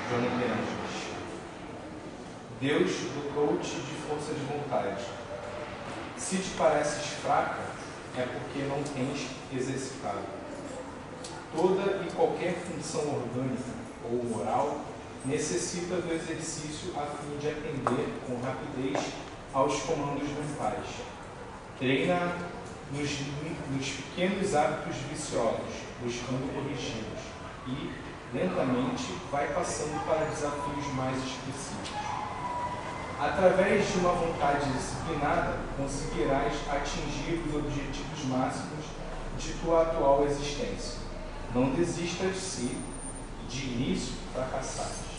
Jonathan Edwards. Deus dotou-te de força de vontade. Se te pareces fraca, é porque não tens exercitado. Toda e qualquer função orgânica ou moral necessita do exercício a fim de atender com rapidez aos comandos mentais. Treina nos pequenos hábitos viciosos, buscando corrigi-los, e, lentamente, vai passando para desafios mais expressivos. Através de uma vontade disciplinada, conseguirás atingir os objetivos máximos de tua atual existência. Não desistas se, de início, fracassares.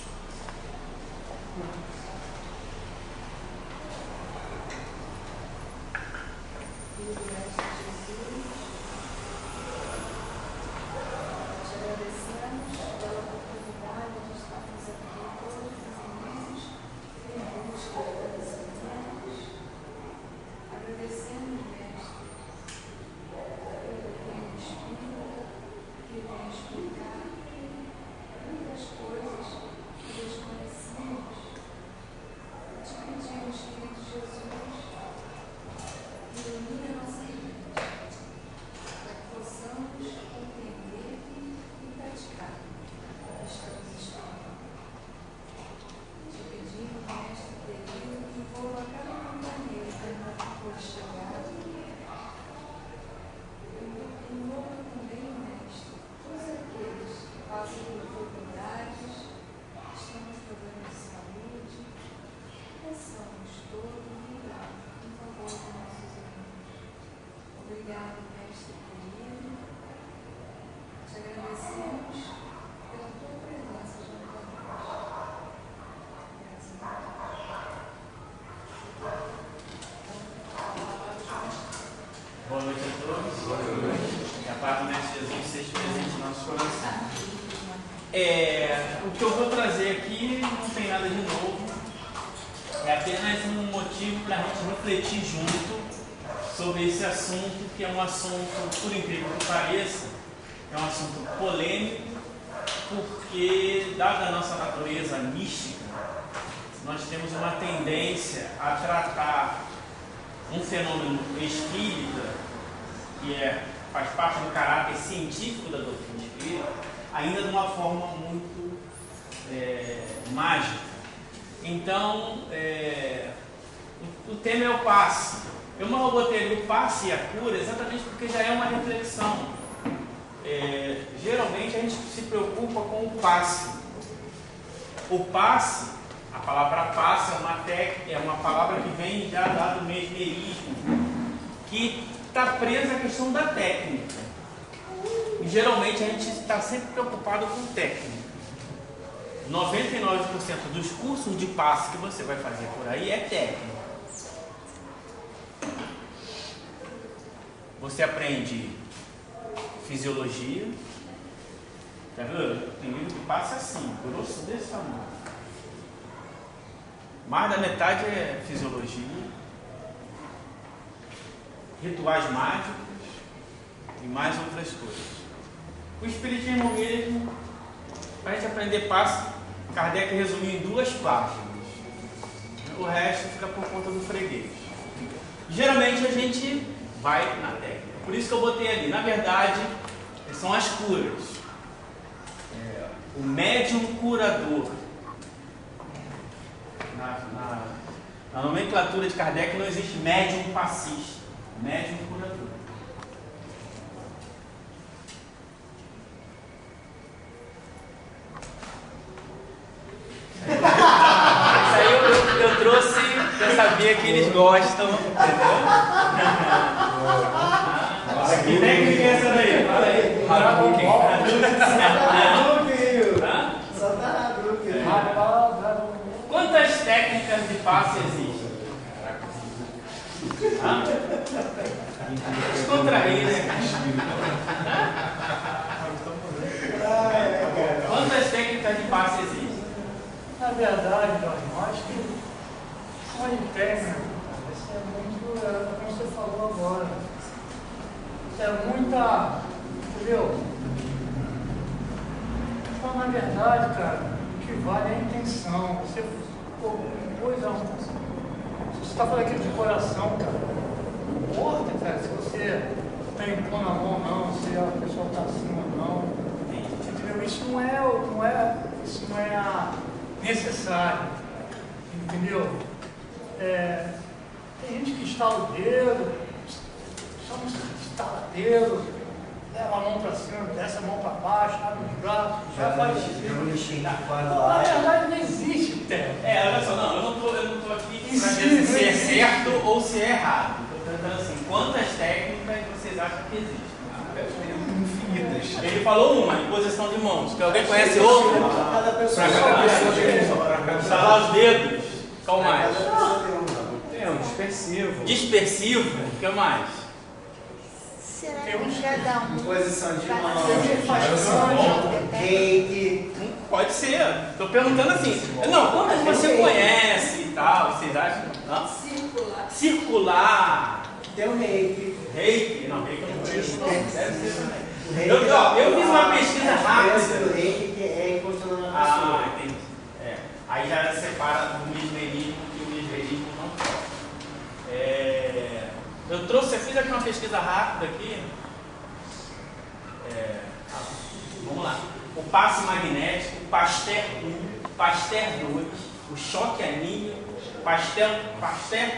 Boa noite a todos. Que a paz do Mestre Jesus seja presente em nosso coração. O que eu vou trazer aqui não tem nada de novo. É apenas um motivo para a gente refletir junto sobre esse assunto, que é um assunto, por incrível que pareça, é um assunto polêmico, porque, dada a nossa natureza mística, nós temos uma tendência a tratar um fenômeno espírita, que faz parte do caráter científico da doutrina espírita, ainda de uma forma muito mágica. Então, o tema é o passe. Eu não botei ali o passe e a cura exatamente porque já é uma reflexão. Geralmente a gente se preocupa com o passe. O passe, a palavra passe é uma palavra que vem já do mesmerismo, que está presa à questão da técnica. E geralmente a gente está sempre preocupado com técnica. 99% dos cursos de passe que você vai fazer por aí é técnica. Você aprende fisiologia. Tá vendo? Tem livro que passa assim, grosso desse tamanho. Mais da metade é fisiologia, rituais mágicos e mais outras coisas. O espiritismo mesmo, para a gente aprender passe, Kardec resumiu em 2 páginas. O resto fica por conta do freguês. Geralmente a gente vai na técnica. Por isso que eu botei ali. Na verdade, são as curas. O médium curador. Na nomenclatura de Kardec não existe médium passista. Médium curador. Isso aí eu trouxe, eu sabia que eles gostam, entendeu? Que técnica é essa daí? Fala aí. Quantas técnicas de passe existem? Descontrair, né? Quantas técnicas de passe existem? Na verdade, eu acho que só de técnica, isso é muito, como você falou agora, isso é muita, entendeu? Então, na verdade, cara, o que vale é a intenção. Você está falando aquilo de coração, cara. Não importa, cara, se você está impondo a mão ou não, se a pessoa está acima ou não. Entendeu? Isso não é necessário. Entendeu? Tem gente que estala o dedo, chama de estaladeiro, leva a mão para cima, desce a mão para baixo, abre os braços, já faz isso. Na verdade não existe técnica. Olha só, não, eu não tô aqui para dizer se é certo ou se é errado. Estou perguntando assim, quantas técnicas vocês acham que existem? Infinitas. Ele falou uma, imposição de mãos. Que alguém conhece outra? Cada pessoa Estalar os dedos. Qual mais? Um dispersivo. Dispersivo. O que mais? Será que cada um Posição de vai mão, fazer reiki. Pode ser. Estou perguntando assim. Não, quantas você conhece e tal? Vocês acham? Hã? Circular. Tem o reiki. Reiki? Não, reiki eu não conheço. Deve ser também. O Eu fiz uma pesquisa rápida. O reiki que é impulsionando a Ah, pessoa. entendi. Aí já separa do mesmerismo que o mesmerismo não toca. Eu fiz aqui uma pesquisa rápida aqui. Vamos lá. O passe magnético, o Pasteur 1, Pasteur 2, o choque anímico, Pasteur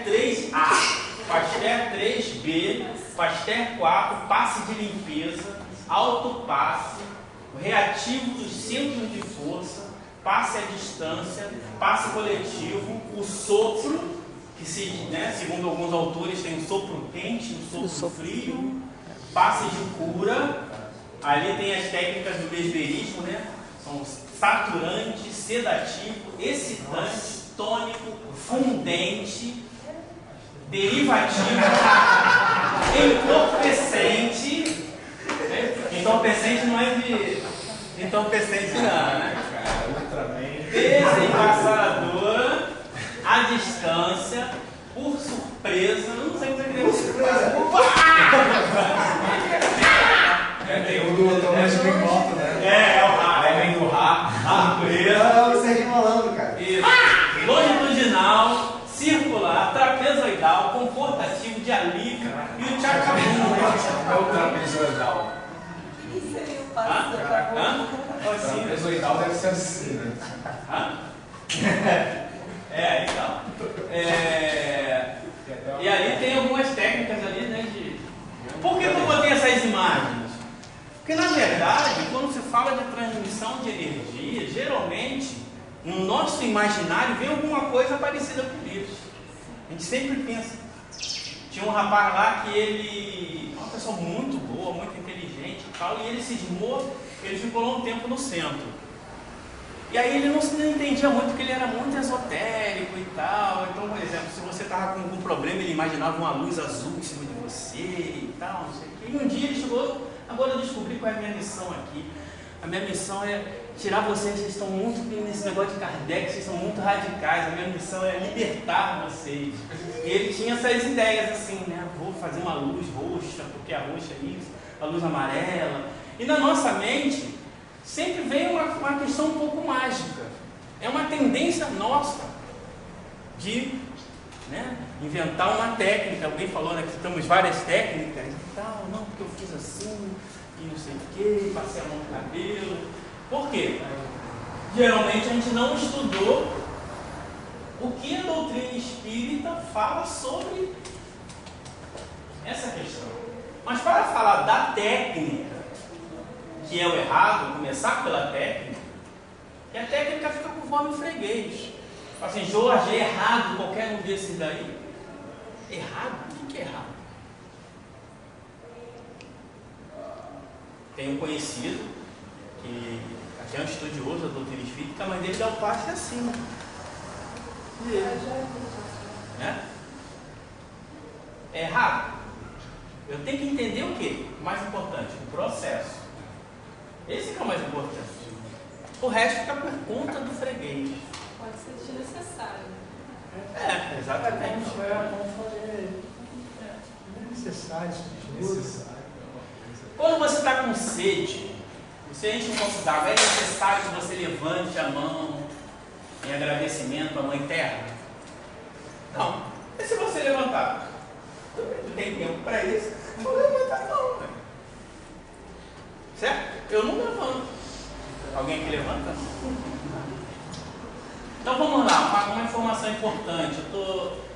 3A, Pasteur 3B, Pasteur 4, passe de limpeza, autopasse, o reativo dos centros de força, passe à distância, passe coletivo, o sopro, que segundo alguns autores tem um sopro quente, um sopro frio, passe de cura, ali tem as técnicas do mesmerismo, né? São saturante, sedativo, excitante, tônico, fundente, derivativo, entorpecente. Entorpecente não é de entorpecente não, né? Desenvasadora, à distância, por surpresa, eu não sei o que é surpresa. Tem o do Thomas Grimoto, né? É o Rá. Aí vem do Rá. Não, você está falando, cara. Isso. Longitudinal, circular, trapezoidal, comportativo, de alívio e o Chakramundu. É o trapezoidal. Isso seria o Hã? O trapezoidal deve ser assim, né? Hã? Então. E ali tem algumas técnicas ali, né? Por que eu botei essas imagens? Porque na verdade, quando se fala de transmissão de energia, geralmente no nosso imaginário vem alguma coisa parecida com isso. A gente sempre pensa. Tinha um rapaz lá que ele, uma pessoa muito boa, muito inteligente e tal, e ele cismou, ele ficou lá um tempo no centro. E aí ele não entendia muito, porque ele era muito esotérico e tal. Então, por exemplo, se você estava com algum problema, ele imaginava uma luz azul em cima de você e tal, não sei o quê. E um dia ele chegou, agora eu descobri qual é a minha missão aqui. A minha missão é tirar vocês estão muito nesse negócio de Kardec, vocês são muito radicais. A minha missão é libertar vocês. E ele tinha essas ideias assim, né? Vou fazer uma luz roxa, porque a roxa é isso, a luz amarela. E na nossa mente sempre vem uma questão um pouco mágica. É uma tendência nossa de inventar uma técnica. Alguém falou, né, que temos várias técnicas e tal, não, porque eu fiz assim, e não sei o que, passei a mão no cabelo. Por quê? Geralmente a gente não estudou o que a doutrina espírita fala sobre essa questão. Mas para falar da técnica, que é o errado, começar pela técnica, e a técnica fica conforme o freguês. Assim, Jorge, é errado qualquer um desses daí. Errado? O que é errado? Tem um conhecido, que até é um estudioso da doutrina espírita, mas dele dá o passe acima. Né? É errado? Eu tenho que entender o quê? O mais importante, o processo. Esse que é o mais importante. O resto fica por conta do freguês. Pode ser desnecessário. Exatamente. Como eu falei, é necessário isso tudo. Quando você está com sede, você enche um copo d'água, é necessário que você levante a mão em agradecimento à Mãe Terra? Não. E se você levantar? Tu tem tempo para isso? Não levantar não, né? Certo? Eu não levanto. Alguém que levanta? Então vamos lá, uma informação importante.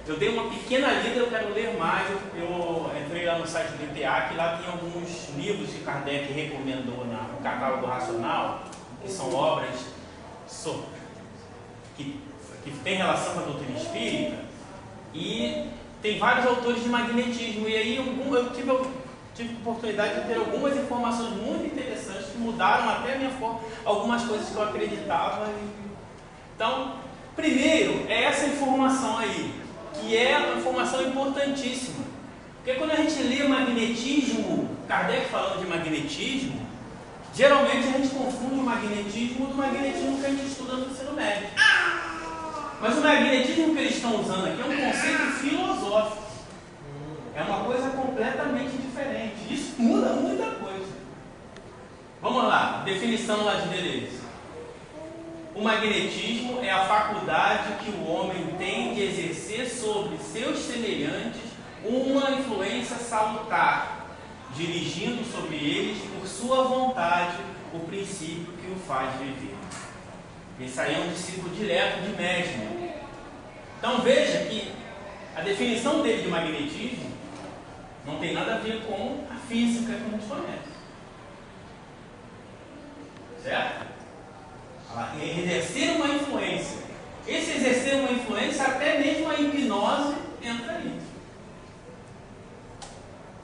Eu dei uma pequena lida, eu quero ler mais. Eu entrei lá no site do IPA, que lá tem alguns livros que Kardec recomendou no catálogo racional, que são obras que tem relação com a doutrina espírita, e tem vários autores de magnetismo. E aí eu tive oportunidade de ter algumas informações muito interessantes que mudaram até a minha forma, algumas coisas que eu acreditava. Então, primeiro é essa informação aí, que é uma informação importantíssima. Porque quando a gente lê magnetismo, Kardec falando de magnetismo, geralmente a gente confunde o magnetismo do magnetismo que a gente estuda no ensino médio. Mas o magnetismo que eles estão usando aqui é um conceito filosófico. É uma coisa completamente diferente. Isso muda muita coisa. Vamos lá, definição lá de Deleuze. O magnetismo é a faculdade que o homem tem de exercer sobre seus semelhantes uma influência salutar, dirigindo sobre eles por sua vontade o princípio que o faz viver. Esse aí é um discípulo direto de Mesmer. Então veja que a definição dele de magnetismo não tem nada a ver com a física que a gente conhece. Certo? Exercer uma influência. Esse exercer uma influência, até mesmo a hipnose entra aí.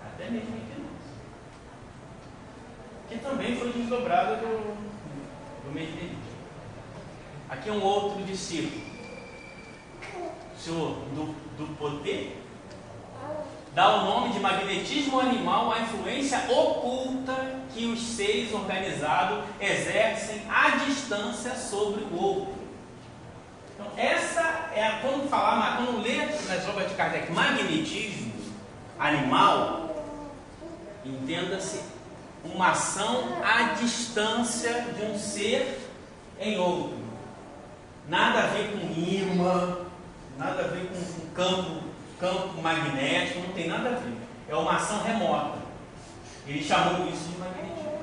Até mesmo a hipnose. Que também foi desdobrada do Mesmer. Aqui é um outro discípulo. O senhor do poder dá o nome de magnetismo animal à influência oculta que os seres organizados exercem à distância sobre o outro. Então, essa é quando lê nas obras de Kardec magnetismo animal, entenda-se uma ação à distância de um ser em outro. Nada a ver com imã, nada a ver com campo magnético, não tem nada a ver. É uma ação remota. Ele chamou isso de magnetismo.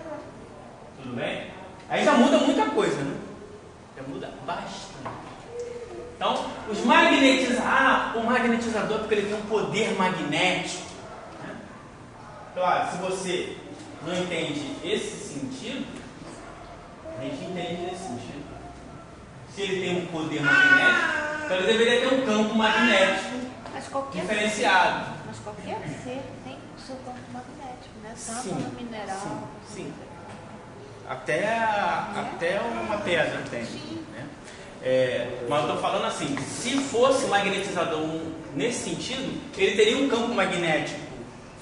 Tudo bem? Aí já muda muita coisa, né? Já muda bastante. Então, os magnetizadores, o magnetizador, porque ele tem um poder magnético. Né? Claro, se você não entende esse sentido, a gente entende esse sentido. Se ele tem um poder magnético, então ele deveria ter um campo magnético diferenciado. Mas qualquer ser tem o seu campo magnético, né? Tanto Sim, no mineral. sim. Até uma pedra tem. Né? Mas eu estou falando assim, se fosse magnetizador nesse sentido, ele teria um campo magnético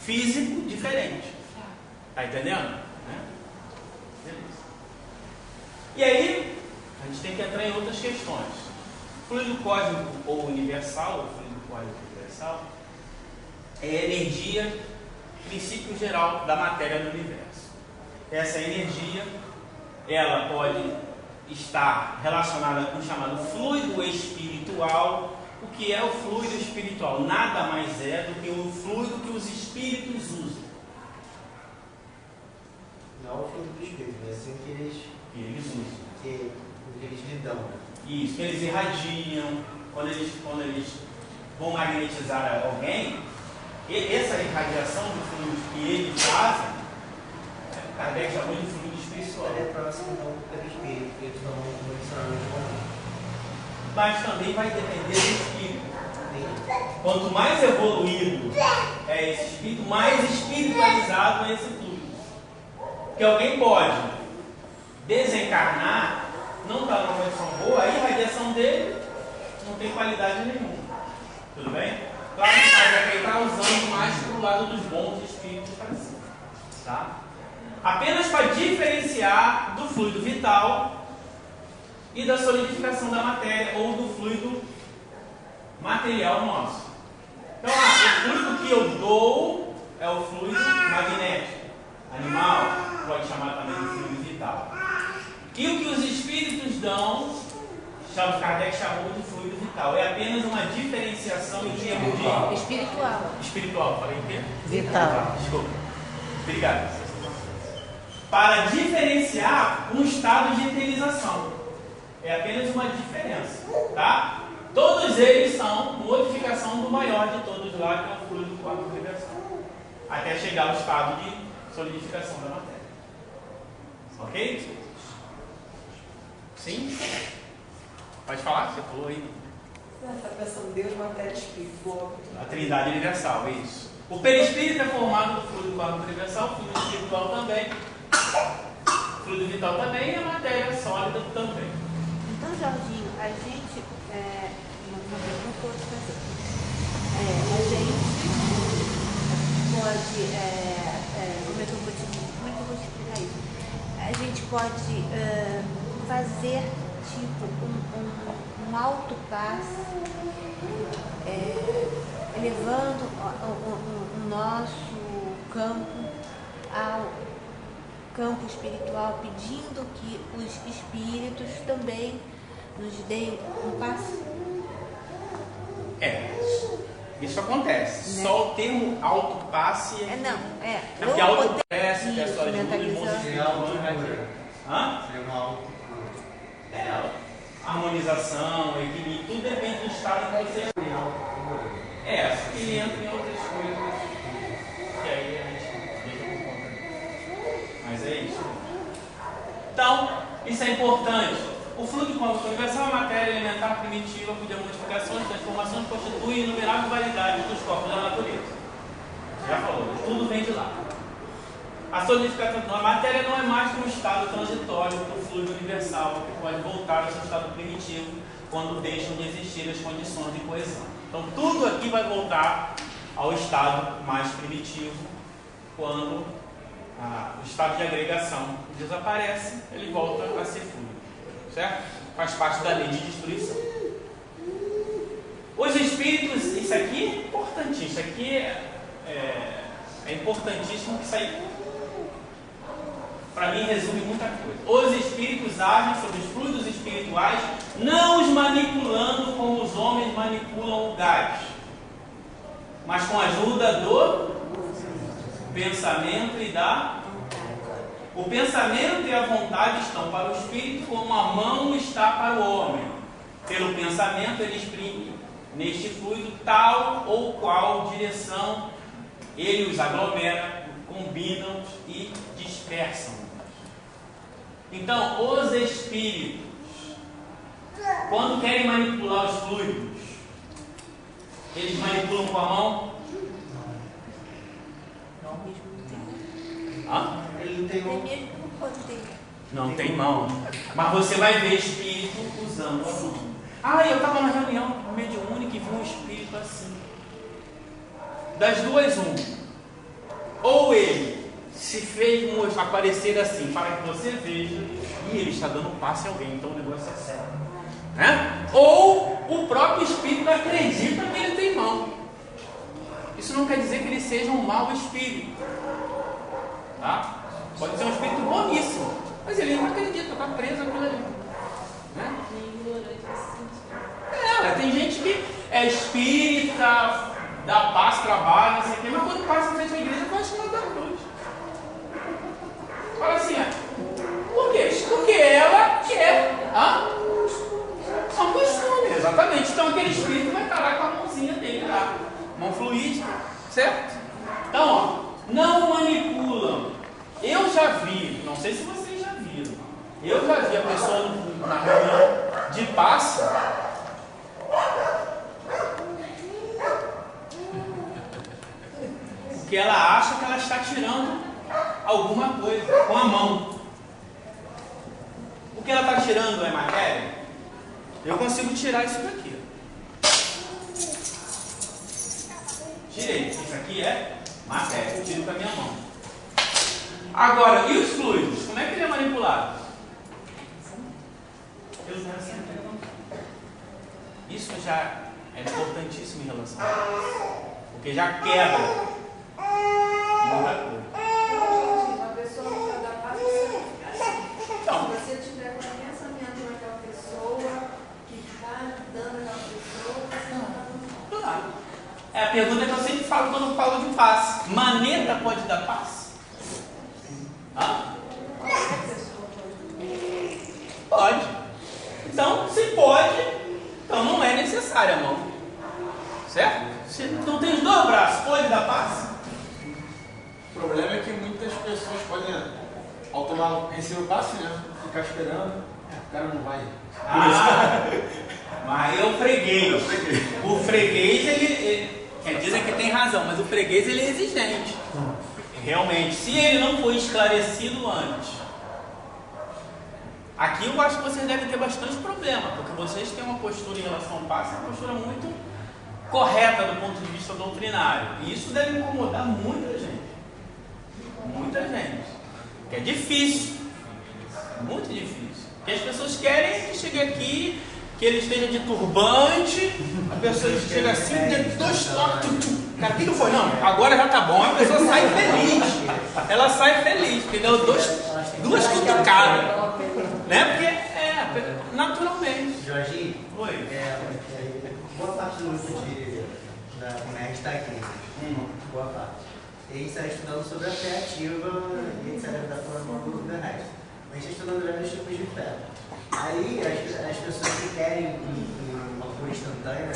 físico diferente. Está entendendo? Né? E aí, a gente tem que entrar em outras questões. Fluido cósmico ou universal, ou fluido cósmico universal, é a energia, princípio geral da matéria do universo. Essa energia, ela pode estar relacionada com o chamado fluido espiritual. O que é o fluido espiritual? Nada mais é do que o fluido que os espíritos usam. Não o fluido do espírito, é assim que eles usam. Que eles lidam. Isso, que eles irradiam, quando eles vão magnetizar alguém, essa irradiação do fluido que eles fazem, Kardec chamou de fluido espiritual. É próximo pelo espírito, que eles estão condicionando com. Mas também vai depender do espírito. Quanto mais evoluído é esse espírito, mais espiritualizado é esse fluido. Porque alguém pode desencarnar, não está numa condição boa, a irradiação dele não tem qualidade nenhuma. Tudo bem? Claro que ele está usando mais para o lado dos bons espíritos para cima. Tá? Apenas para diferenciar do fluido vital e da solidificação da matéria ou do fluido material nosso. Então, o fluido que eu dou é o fluido magnético, animal, pode chamar também de fluido vital. E o que os espíritos dão, Charles Kardec chamou de fluido vital. É apenas uma diferenciação em termos de... Espiritual. Espiritual, falei o quê? Vital. Desculpa. Obrigado. Para diferenciar um estado de eterização. É apenas uma diferença, tá? Todos eles são modificação do maior de todos lá, que é o fluido quarto universal, até chegar ao estado de solidificação da matéria. Ok? Sim? Pode falar? Você falou aí. Está pensando Deus, matéria e espírito. A trindade universal, é isso. O perispírito é formado do fluido quarto universal, o fluido espiritual também, o fluido vital também e a matéria sólida também. Então, Jorginho, a gente, uma pergunta que eu vou te fazer. A gente pode, como é que eu vou te explicar isso? A gente pode fazer tipo um alto passe, elevando o nosso campo ao campo espiritual, pedindo que os espíritos também nos deem um passe. Isso acontece. Né? Só o termo alto passe é porque alto passe, que é a história de mundo, Seria autocura. Seria uma autocura. Harmonização, equilíbrio, tudo depende do estado em que você acho que entra em outras coisas que aí a gente deixa por conta. Mas é isso. Então, isso é importante. O fluido quântico universal é uma matéria elementar primitiva cuja modificações e transformações constituem inumeráveis variedades dos corpos da natureza. Já falou, tudo vem de lá. A solidificação da matéria não é mais que um estado transitório do fluido universal que pode voltar ao seu estado primitivo quando deixam de existir as condições de coesão. Então tudo aqui vai voltar ao estado mais primitivo quando o estado de agregação desaparece, ele volta a ser fluido. Certo? Faz parte da lei de destruição. Os espíritos, isso aqui é importantíssimo. Isso aqui é importantíssimo, que isso aí, para mim, resume muita coisa. Os espíritos agem sobre os fluidos espirituais, não os manipulando como os homens manipulam o gás, mas com a ajuda do pensamento e da... O pensamento e a vontade estão para o espírito como a mão está para o homem. Pelo pensamento ele exprime neste fluido tal ou qual direção, ele os aglomera, combinam e dispersam. Então, os espíritos, quando querem manipular os fluidos, eles manipulam com a mão? Hã? Ele não tem mão. Não tem mão. Mas você vai ver espírito usando a mão. Eu estava na reunião mediúnica e vi um espírito assim. Das duas, ou ele se fez aparecer assim para que você veja e ele está dando passe a alguém, então o negócio é sério, né? Ou o próprio espírito acredita que ele tem mão. Isso não quer dizer que ele seja um mau espírito, tá? Pode ser um espírito boníssimo, mas ele não acredita, está preso aquilo ali, né? Tem gente que é espírita, dá paz, trabalha, não sei o quê, mas quando passa em frente à igreja vai chamar da cruz. Fala assim, por quê? Porque ela quer. São costumes, exatamente. Então aquele espírito vai estar lá com a mãozinha dele lá, mão fluídica, certo? Então, não manipulam. Eu já vi, não sei se vocês já viram, eu já vi a pessoa na reunião de passe. Porque ela acha que ela está tirando alguma coisa com a mão. O que ela está tirando é matéria? Eu consigo tirar isso daqui. Tirei. Isso aqui é matéria. Eu tiro com a minha mão. Agora, e os fluidos? Como é que ele é manipulado? Isso já é importantíssimo em relação a isso. Porque já quebra muita coisa. A pessoa não vai dar paz, você não fica assim. Então, se você tiver com o pensamento naquela pessoa que pergunta que eu sempre falo quando eu falo de passe. Maneta pode dar passe? Hã? Pode. Então, se pode, então não é necessária a mão. Certo? Se não tem os dois braços, pode dar passe? O problema é que muitas pessoas podem, ao tomar, receber o passe, né? Ficar esperando, o cara não vai. Mas é o freguês. O freguês, ele dizem que tem razão, mas o freguês ele é exigente. Realmente, se ele não foi esclarecido antes. Aqui eu acho que vocês devem ter bastante problema, porque vocês têm uma postura em relação ao passe, uma postura muito correta do ponto de vista doutrinário. E isso deve incomodar muita gente. Muita gente. Que é difícil. Muito difícil. Porque as pessoas querem que chegue aqui, que ele esteja de turbante, a pessoa chega assim, dois toques, cara, o que foi? Não, agora já tá bom, a pessoa sai feliz. Ela sai feliz, porque deu duas cutucadas. Né? Porque naturalmente. Jorginho, Oi. Boa parte do grupo da comédia está aqui. Boa parte. E a gente está estudando sobre a fé ativa e etc. da forma do resto. A gente está estudando vários tipos de fé. Aí as pessoas que querem uma cura instantânea,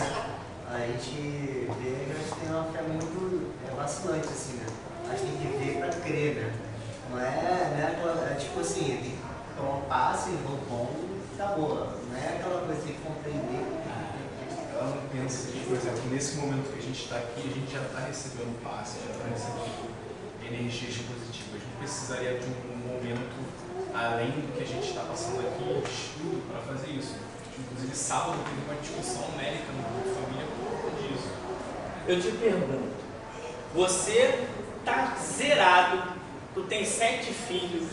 a gente vê que elas têm uma fé muito vacilante, assim, né? Elas têm que ver para crer, né? Não é aquela, tipo assim, tem que tomar um passe, vou bom e tá boa. Não é aquela coisa que tem que compreender. Ela não pensa que, por exemplo, nesse momento que a gente está aqui, a gente já está recebendo passe, já está recebendo energias positivas. Não precisaria de um momento além do que a gente está passando aqui de estudo para fazer isso. Inclusive, sábado teve uma discussão médica no grupo de família por conta disso. Eu te pergunto, você tá zerado, tu tem 7 filhos,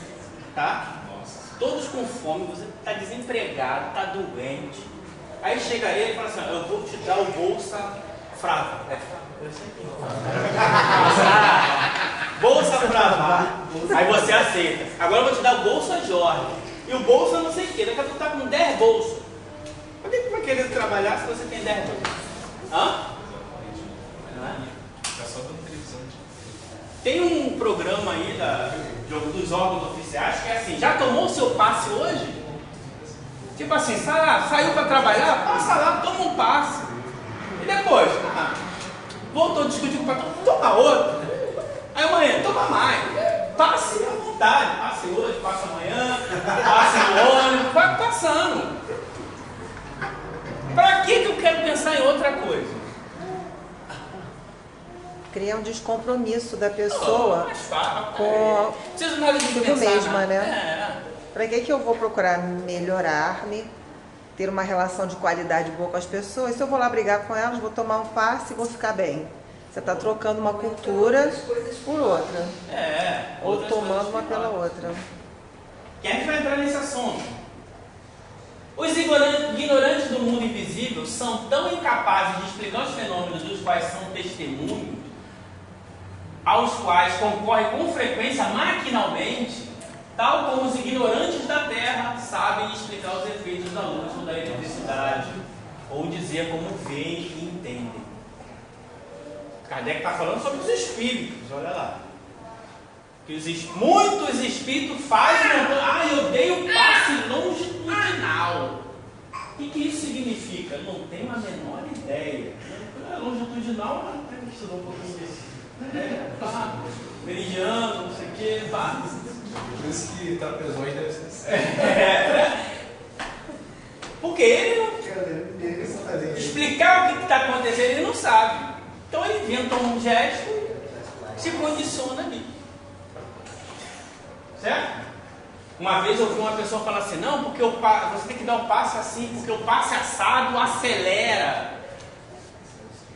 tá? Nossa. Todos com fome, você tá desempregado, tá doente. Aí chega ele e fala assim, eu vou te dar o Bolsa Frava. Eu sei que Bolsa Frava. Aí você aceita. Agora eu vou te dar o Bolsa Jorge. E o Bolsa não sei o que. Daqui a pouco tá com 10 bolsas. Por que vai querer trabalhar se você tem 10 bolsas? Hã? Não é? Tá só dando televisão. Tem um programa aí dos órgãos oficiais que é assim, já tomou o seu passe hoje? Tipo assim, saiu para trabalhar, passa lá, toma um passe. E depois, voltou a discutir com o patrão, toma outro. Aí amanhã, toma mais. Passe à vontade, passe hoje, passe amanhã, passe no ônibus, vai passando. Para que eu quero pensar em outra coisa? Cria um descompromisso da pessoa com Preciso nada de tudo pensar, mesma, né? Para que eu vou procurar melhorar-me, ter uma relação de qualidade boa com as pessoas? Se eu vou lá brigar com elas, vou tomar um passe e vou ficar bem. Você está trocando uma cultura por outra. Ou tomando uma pela outra. Que a gente vai entrar nesse assunto. Os ignorantes do mundo invisível são tão incapazes de explicar os fenômenos dos quais são testemunhos, aos quais concorrem com frequência maquinalmente, tal como os ignorantes da Terra sabem explicar os efeitos da luz ou da eletricidade, ou dizer como veem e entendem. Kardec está falando sobre os espíritos, olha lá. Que muitos espíritos fazem, eu dei o passe longitudinal. O que isso significa? Eu não tenho a menor ideia. Longitudinal, a gente estudou um pouquinho disso. Meridiano, não sei o que, Por isso que trapezoide deve ser assim. Porque ele não explicar o que está acontecendo, ele não sabe. Então ele inventa um gesto e se condiciona ali. Certo? Uma vez eu vi uma pessoa falar assim, não, porque você tem que dar o passe assim, porque o passe assado acelera.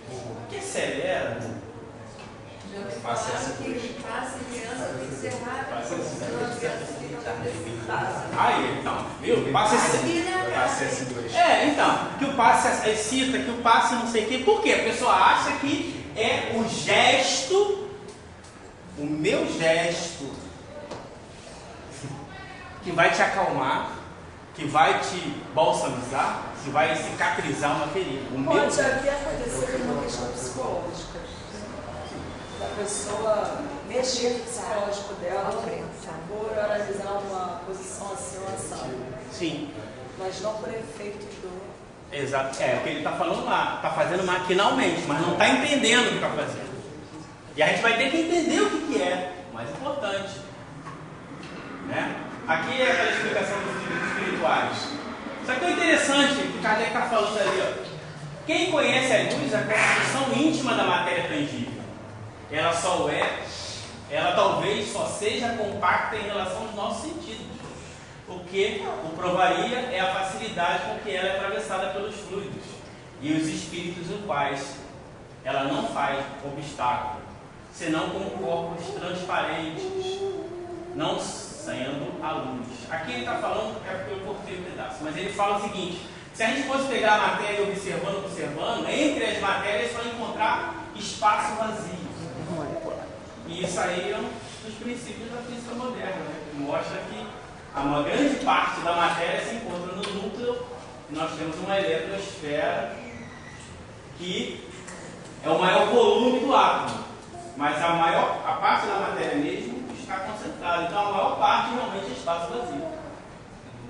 O que acelera? Passe criança tem que ser rápido. Aí, então, viu? Passe S2. então, que o passe excita, que o passe não sei o quê. Por quê? A pessoa acha que é o gesto, o meu gesto, que vai te acalmar, que vai te balsamizar, que vai cicatrizar uma ferida. O meu... Pode aqui acontecer uma questão psicológica. Da pessoa mexer no psicológico dela por analisar uma posição assim ou assado. Sim. Mas não por efeito do... Exato. É o que ele está falando lá. Está fazendo maquinalmente, mas não está entendendo o que está fazendo. E a gente vai ter que entender o que é. O mais importante. Né? Aqui é aquela explicação dos livros espirituais. Só que é interessante que o Kardec está falando ali, ó. Quem conhece a luz, a constituição íntima da matéria tangível, ela só ela talvez só seja compacta em relação aos nossos sentidos. O que o provaria é a facilidade com que ela é atravessada pelos fluidos e os espíritos os quais ela não faz obstáculo, senão como corpos transparentes, não sendo a luz. Aqui ele está falando, é porque eu cortei um pedaço, mas ele fala o seguinte: se a gente fosse pegar a matéria observando, entre as matérias só encontrar espaço vazio. E isso aí é um dos princípios da física moderna, né? Que mostra que uma grande parte da matéria se encontra no núcleo, e nós temos uma eletrosfera que é o maior volume do átomo, mas a parte da matéria mesmo está concentrada. Então a maior parte realmente é espaço vazio.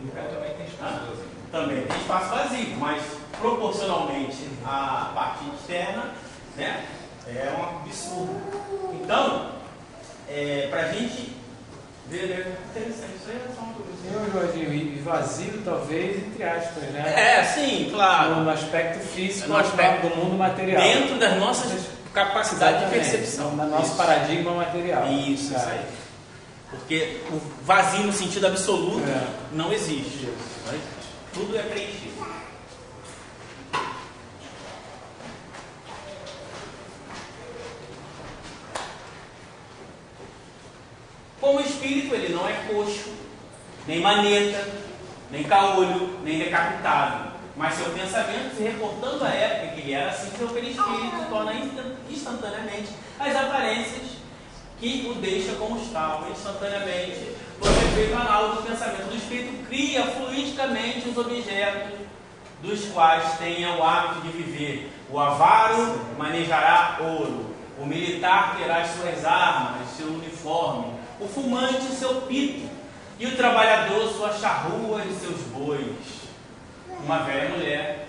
No pé também tem espaço vazio. Também tem espaço vazio, mas proporcionalmente à parte externa, né, é um absurdo. Então, para a gente ver, é interessante, isso aí é só uma coisa. Jorginho, e vazio talvez, entre aspas, né? Sim, claro. No aspecto físico, No aspecto do mundo material. Dentro das nossas capacidades de percepção. No nosso paradigma material. Isso aí. Porque o vazio no sentido absoluto não existe. Não existe. Tudo é preenchido. Como espírito, ele não é coxo, nem maneta, nem caolho, nem decapitado. Mas seu pensamento, se reportando à época que ele era assim, seu perispírito torna instantaneamente as aparências que o deixa como estava. Instantaneamente, por efeito análogo do pensamento do espírito, cria fluidicamente os objetos dos quais tenha o hábito de viver. O avaro manejará ouro, o militar terá as suas armas, seu uniforme, o fumante seu pito, e o trabalhador sua charrua e seus bois. Uma velha mulher,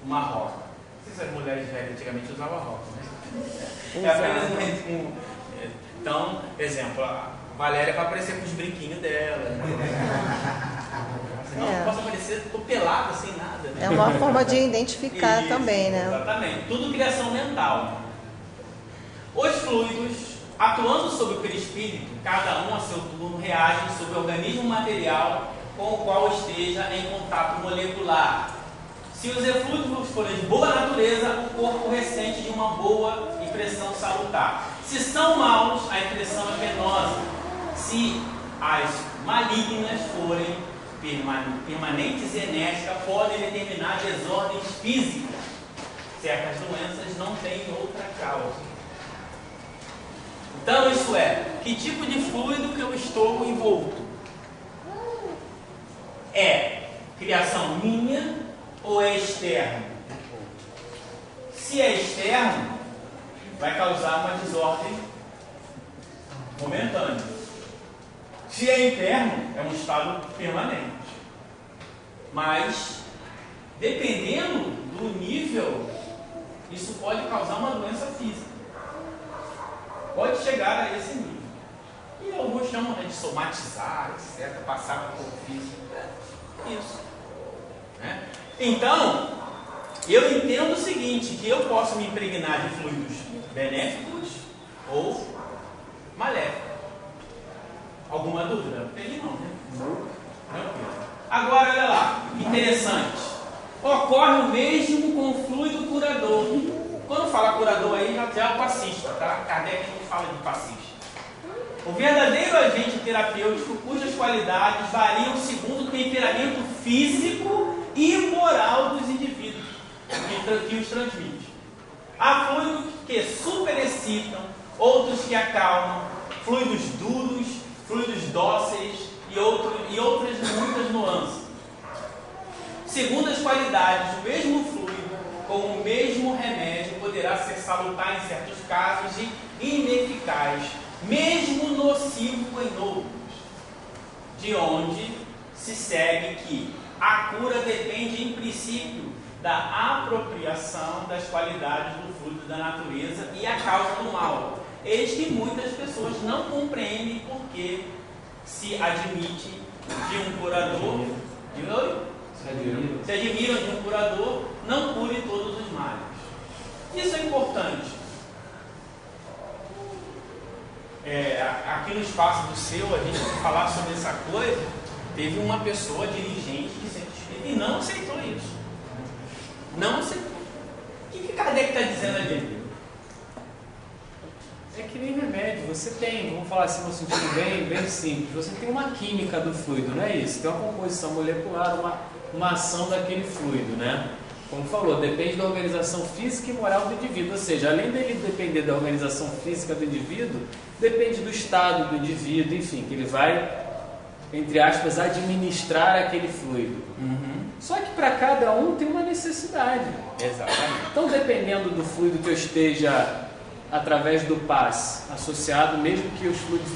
uma roca. Não sei se as mulheres velhas antigamente usavam roca, né? É apenas então, exemplo, a Valéria vai aparecer com os brinquinhos dela. Senão não posso aparecer, tô pelada, sem nada. Né? É uma forma de identificar também, né? Exatamente, tudo criação mental. Os fluidos, atuando sobre o perispírito, cada um a seu turno reagem sobre o organismo material com o qual esteja em contato molecular. Se os eflúvidos forem de boa natureza, o corpo ressente de uma boa impressão salutar. Se são maus, a impressão é penosa. Se as malignas forem permanentes e enérgicas, podem determinar desordens físicas. Certas doenças não têm outra causa. Então, isso é, que tipo de fluido que eu estou envolto? É criação minha ou é externo? Se é externo, vai causar uma desordem momentânea. Se é interno, é um estado permanente. Mas, dependendo do nível, isso pode causar uma doença física. Pode chegar a esse nível. E alguns chamam de somatizar, etc., passar por corpo físico. Isso. Né? Então, eu entendo o seguinte, que eu posso me impregnar de fluidos benéficos ou maléficos. Alguma dúvida? Não tem não, né? Tranquilo. Agora, olha lá, interessante. Ocorre o mesmo com o fluido curador. Quando fala curador aí, já é o passista, tá? Kardec não fala de passista. O verdadeiro agente terapêutico, cujas qualidades variam segundo o temperamento físico e moral dos indivíduos que os transmite. Há fluidos que superexcitam, outros que acalmam, fluidos duros, fluidos dóceis, e outras muitas nuances. Segundo as qualidades, o mesmo fluido com o mesmo remédio poderá ser salutar em certos casos e ineficaz, mesmo nocivo em outros. De onde se segue que a cura depende, em princípio, da apropriação das qualidades do fluido da natureza e a causa do mal. Eis que muitas pessoas não compreendem porque se admite de um curador, se admiram de um curador, não cure todos os males. Isso é importante. Aqui no espaço do seu, a gente falar sobre essa coisa, teve uma pessoa dirigente de centro espírita e não aceitou isso. Não aceitou. O que Kardec está dizendo ali? É que nem remédio, você tem, vamos falar assim no sentido bem simples, você tem uma química do fluido, não é isso? Tem uma composição molecular, uma ação daquele fluido, né? Como falou, depende da organização física e moral do indivíduo, ou seja, além dele depender da organização física do indivíduo, depende do estado do indivíduo, enfim, que ele vai, entre aspas, administrar aquele fluido. Só que para cada um tem uma necessidade. Exatamente. Então, dependendo do fluido que eu esteja através do passe associado, mesmo que os fluidos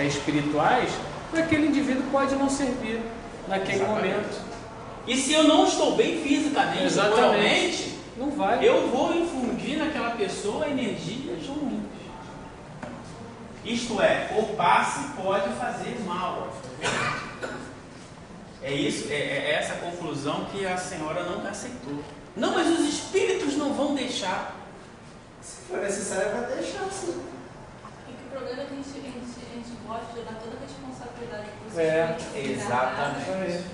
espirituais, para aquele indivíduo pode não servir naquele momento. E se eu não estou bem fisicamente, moralmente, não vai. Eu vou infundir naquela pessoa energias ruins. Isto é, o passe pode fazer mal. É isso, é essa conclusão que a senhora não aceitou. Não, mas os espíritos não vão deixar. Se for necessário, vai deixar sim. E que o problema é que a gente gosta de jogar toda a responsabilidade para os espíritos. Exatamente.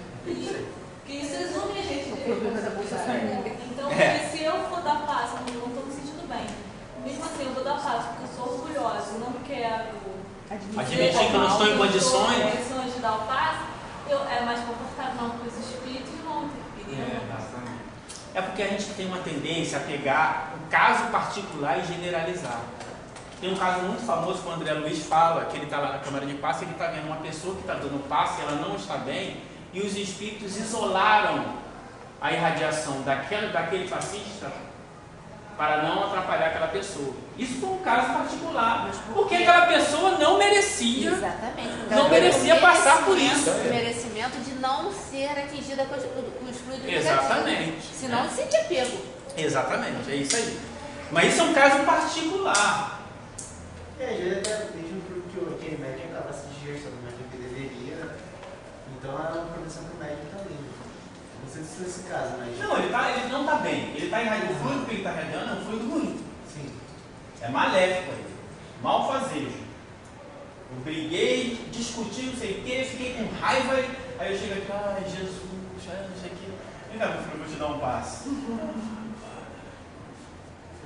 Que isso resume a gente de responsabilidade. Então, se eu for dar passo, não estou me sentindo bem. Mesmo assim, eu vou dar passo porque eu sou orgulhosa, não quero admitir que eu não estou em condições de dar o passo, é mais confortável não, porque os espíritos vão interferir. É porque a gente tem uma tendência a pegar um caso particular e generalizar. Tem um caso muito famoso que o André Luiz fala, que ele está lá na câmara de passe e ele está vendo uma pessoa que está dando passe, ela não está bem, e os espíritos isolaram a irradiação daquele fascista para não atrapalhar aquela pessoa. Isso foi um caso particular, porque aquela pessoa não merecia, não merecia passar por isso. O merecimento de não ser atingida com os fluidos negativos. Exatamente. Senão não seria pego. Exatamente, é isso aí. Mas isso é um caso particular. Às vezes até mesmo porque aquele médico estava se desgastando mais do que deveria, então é uma proteção que o médico está ali. Não sei se é esse caso, mas... Não, ele não está bem. Ele está irradiando. O fluido que ele está irradiando é um fluido ruim. Sim. É maléfico aí. Malfazejo. Eu briguei, discuti, não sei o quê, fiquei com raiva, aí eu chego aqui, ai Jesus, não sei o quê. Vem cá, meu filho, eu vou te dar um passe.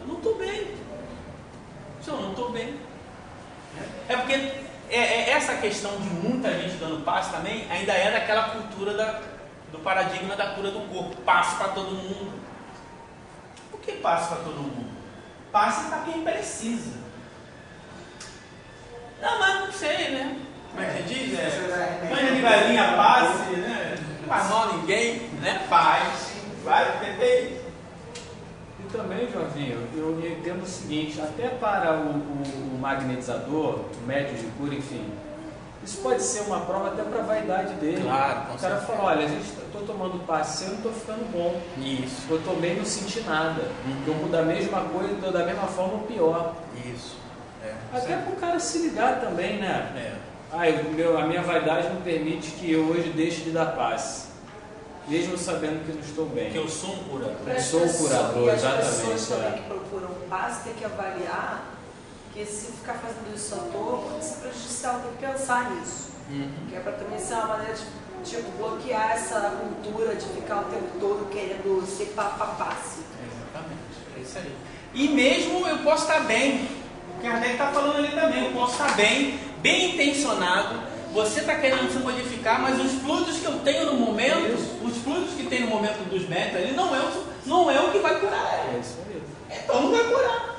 Eu não estou bem. Eu não estou bem. É porque essa questão de muita gente dando passe também ainda é daquela cultura do paradigma da cura do corpo. Passe para todo mundo. Por que passe para todo mundo? Passe para quem precisa. Não, mas não sei, né? Como é que diz? Mãe de galinha passe, né? Não faz mal a ninguém, né? Faz. Vai entender. E também, Joãozinho, eu entendo o seguinte, até para o magnetizador, o médium de cura, enfim, isso pode ser uma prova até para a vaidade dele. Claro, o cara fala, olha, eu estou tomando passe, eu não estou ficando bom. Isso. Eu tomei e não senti nada. Eu mudo da mesma coisa, estou da mesma forma ou pior. Isso. Até para o cara se ligar também, né? A minha vaidade não permite que eu hoje deixe de dar passe. Mesmo sabendo que não estou bem. Que eu sou um curador. Eu sou um curador, exatamente. As pessoas também que procuram passe têm que avaliar que se ficar fazendo isso à toa pode ser prejudicial, tem que pensar nisso. Que é para também ser uma maneira de bloquear essa cultura de ficar o tempo todo querendo ser passe. Exatamente, é isso aí. E mesmo eu posso estar bem, o Kardec está falando ali também, eu posso estar bem intencionado, você está querendo se modificar, mas os fluidos que eu tenho no momento, os fluidos que tem no momento dos métodos, ele não é o que vai curar ela. É isso mesmo. Então não vai curar.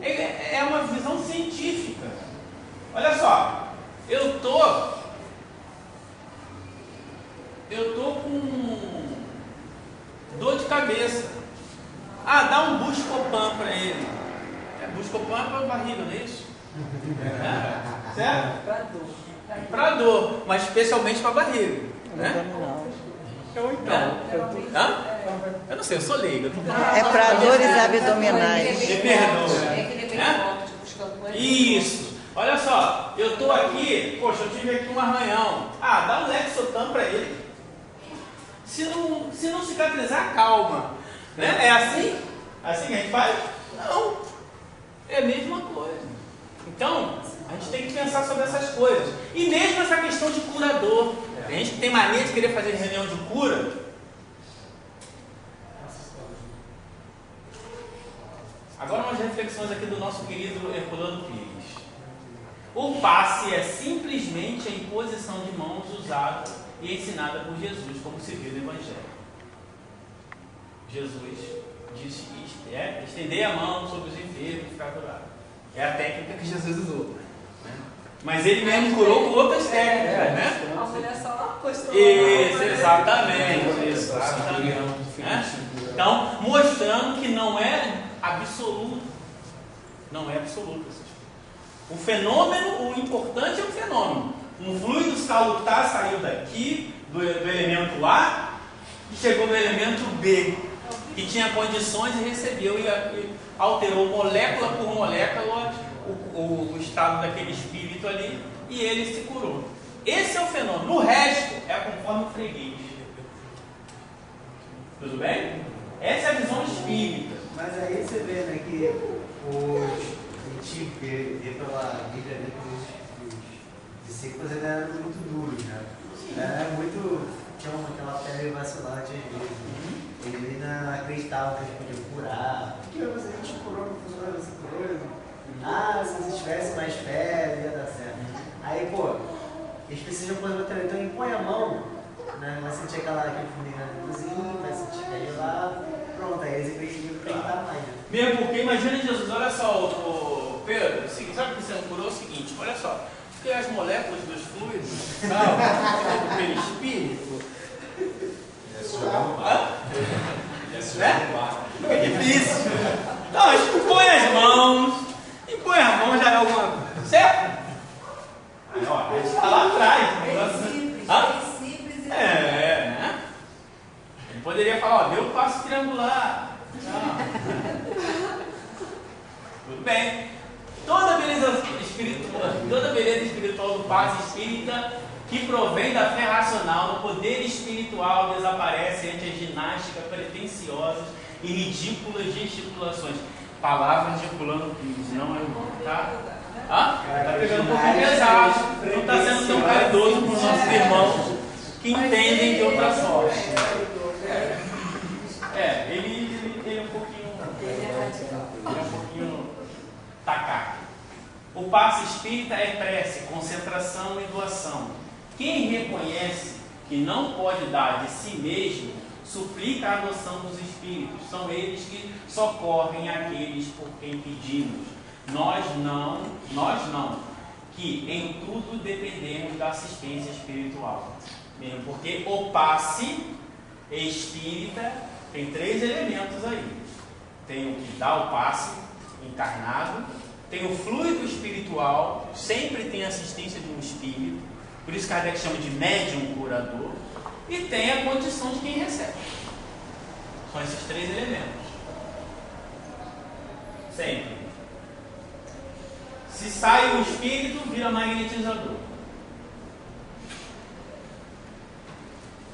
É uma visão científica. Olha só, eu estou eu tô com dor de cabeça. Ah, dá um Buscopan para ele. Buscopan é para barriga, não é isso? Certo? Pra dor. Para dor, mas especialmente para barriga. Né? Ou então. Eu não sei, eu sou leigo. É para dores abdominais. Me perdoa. É aquele bem forte, buscando. Isso. Olha só, eu tô aqui, poxa, eu tive aqui um arranhão. Ah, dá um Lexotan para ele. Se não cicatrizar, calma. Né? É assim? Assim que a gente faz? Não. É a mesma coisa. Então, a gente tem que pensar sobre essas coisas. E mesmo essa questão de curador. Tem gente que tem mania de querer fazer reunião de cura. Agora umas reflexões aqui do nosso querido Herculano Pires. O passe é simplesmente a imposição de mãos usada e ensinada por Jesus, como se vê no Evangelho. Jesus disse estender a mão sobre os enfermos e ficar curado. É a técnica que Jesus usou. Né? Mas ele mesmo curou com outras técnicas, né? A mulher só postou. Isso, exatamente. Então, mostrando que não é absoluto. Não é absoluto. O fenômeno, o importante é o fenômeno. Um fluido salutar saiu daqui, do elemento A, e chegou no elemento B, que tinha condições e recebeu e alterou molécula por molécula o estado daquele espírito ali, e ele se curou. Esse é o fenômeno. O resto é conforme o freguês. Tudo bem? Essa é a visão espírita. Mas aí você vê, né, que a gente vê pela Bíblia ali que os discípulos eram muito duros, né? Tinham aquela pele vacilante às vezes. Eles não acreditavam que eles podiam curar. Porque a gente curou, não funcionou, você curou. Se você tivesse mais fé, ia dar certo. Aí, pô, eles precisam fazer outra. Então impõe a mão, né? Vai sentir aquele formigamento, vai sentir aquele lá. Pronto, aí eles acreditam que acreditar mais. Né? Mesmo porque, imagina Jesus, olha só, Pedro, sabe o que você não curou? É o seguinte, olha só, porque as moléculas dos fluidos, sabe? Pelo espírito. É difícil. Então, impõe as mãos já é alguma coisa, certo? Aí, ó, a gente está lá atrás. Bem simples e né? Ele poderia falar, deu um passo triangular. Tudo bem. Toda beleza espiritual do passe espírita que provém da fé racional no poder espiritual desaparece ante a ginástica pretensiosas e ridículas gesticulações. Palavras de Herculano Pires, não é irmão, tá? Tá pegando um pouquinho pesado, não está sendo tão caridoso com os nossos irmãos que entendem de outra sorte. Ele é um pouquinho tacaco. O passe espírita é prece, concentração e doação. Quem reconhece que não pode dar de si mesmo, suplica a adoção dos espíritos. São eles que socorrem aqueles por quem pedimos. Nós não, que em tudo dependemos da assistência espiritual. Mesmo porque o passe espírita tem 3 elementos aí. Tem o que dá o passe encarnado, tem o fluido espiritual, sempre tem assistência de um espírito, por isso Kardec chama de médium curador, e tem a condição de quem recebe. São esses 3 elementos. Sempre. Se sai o espírito, vira magnetizador.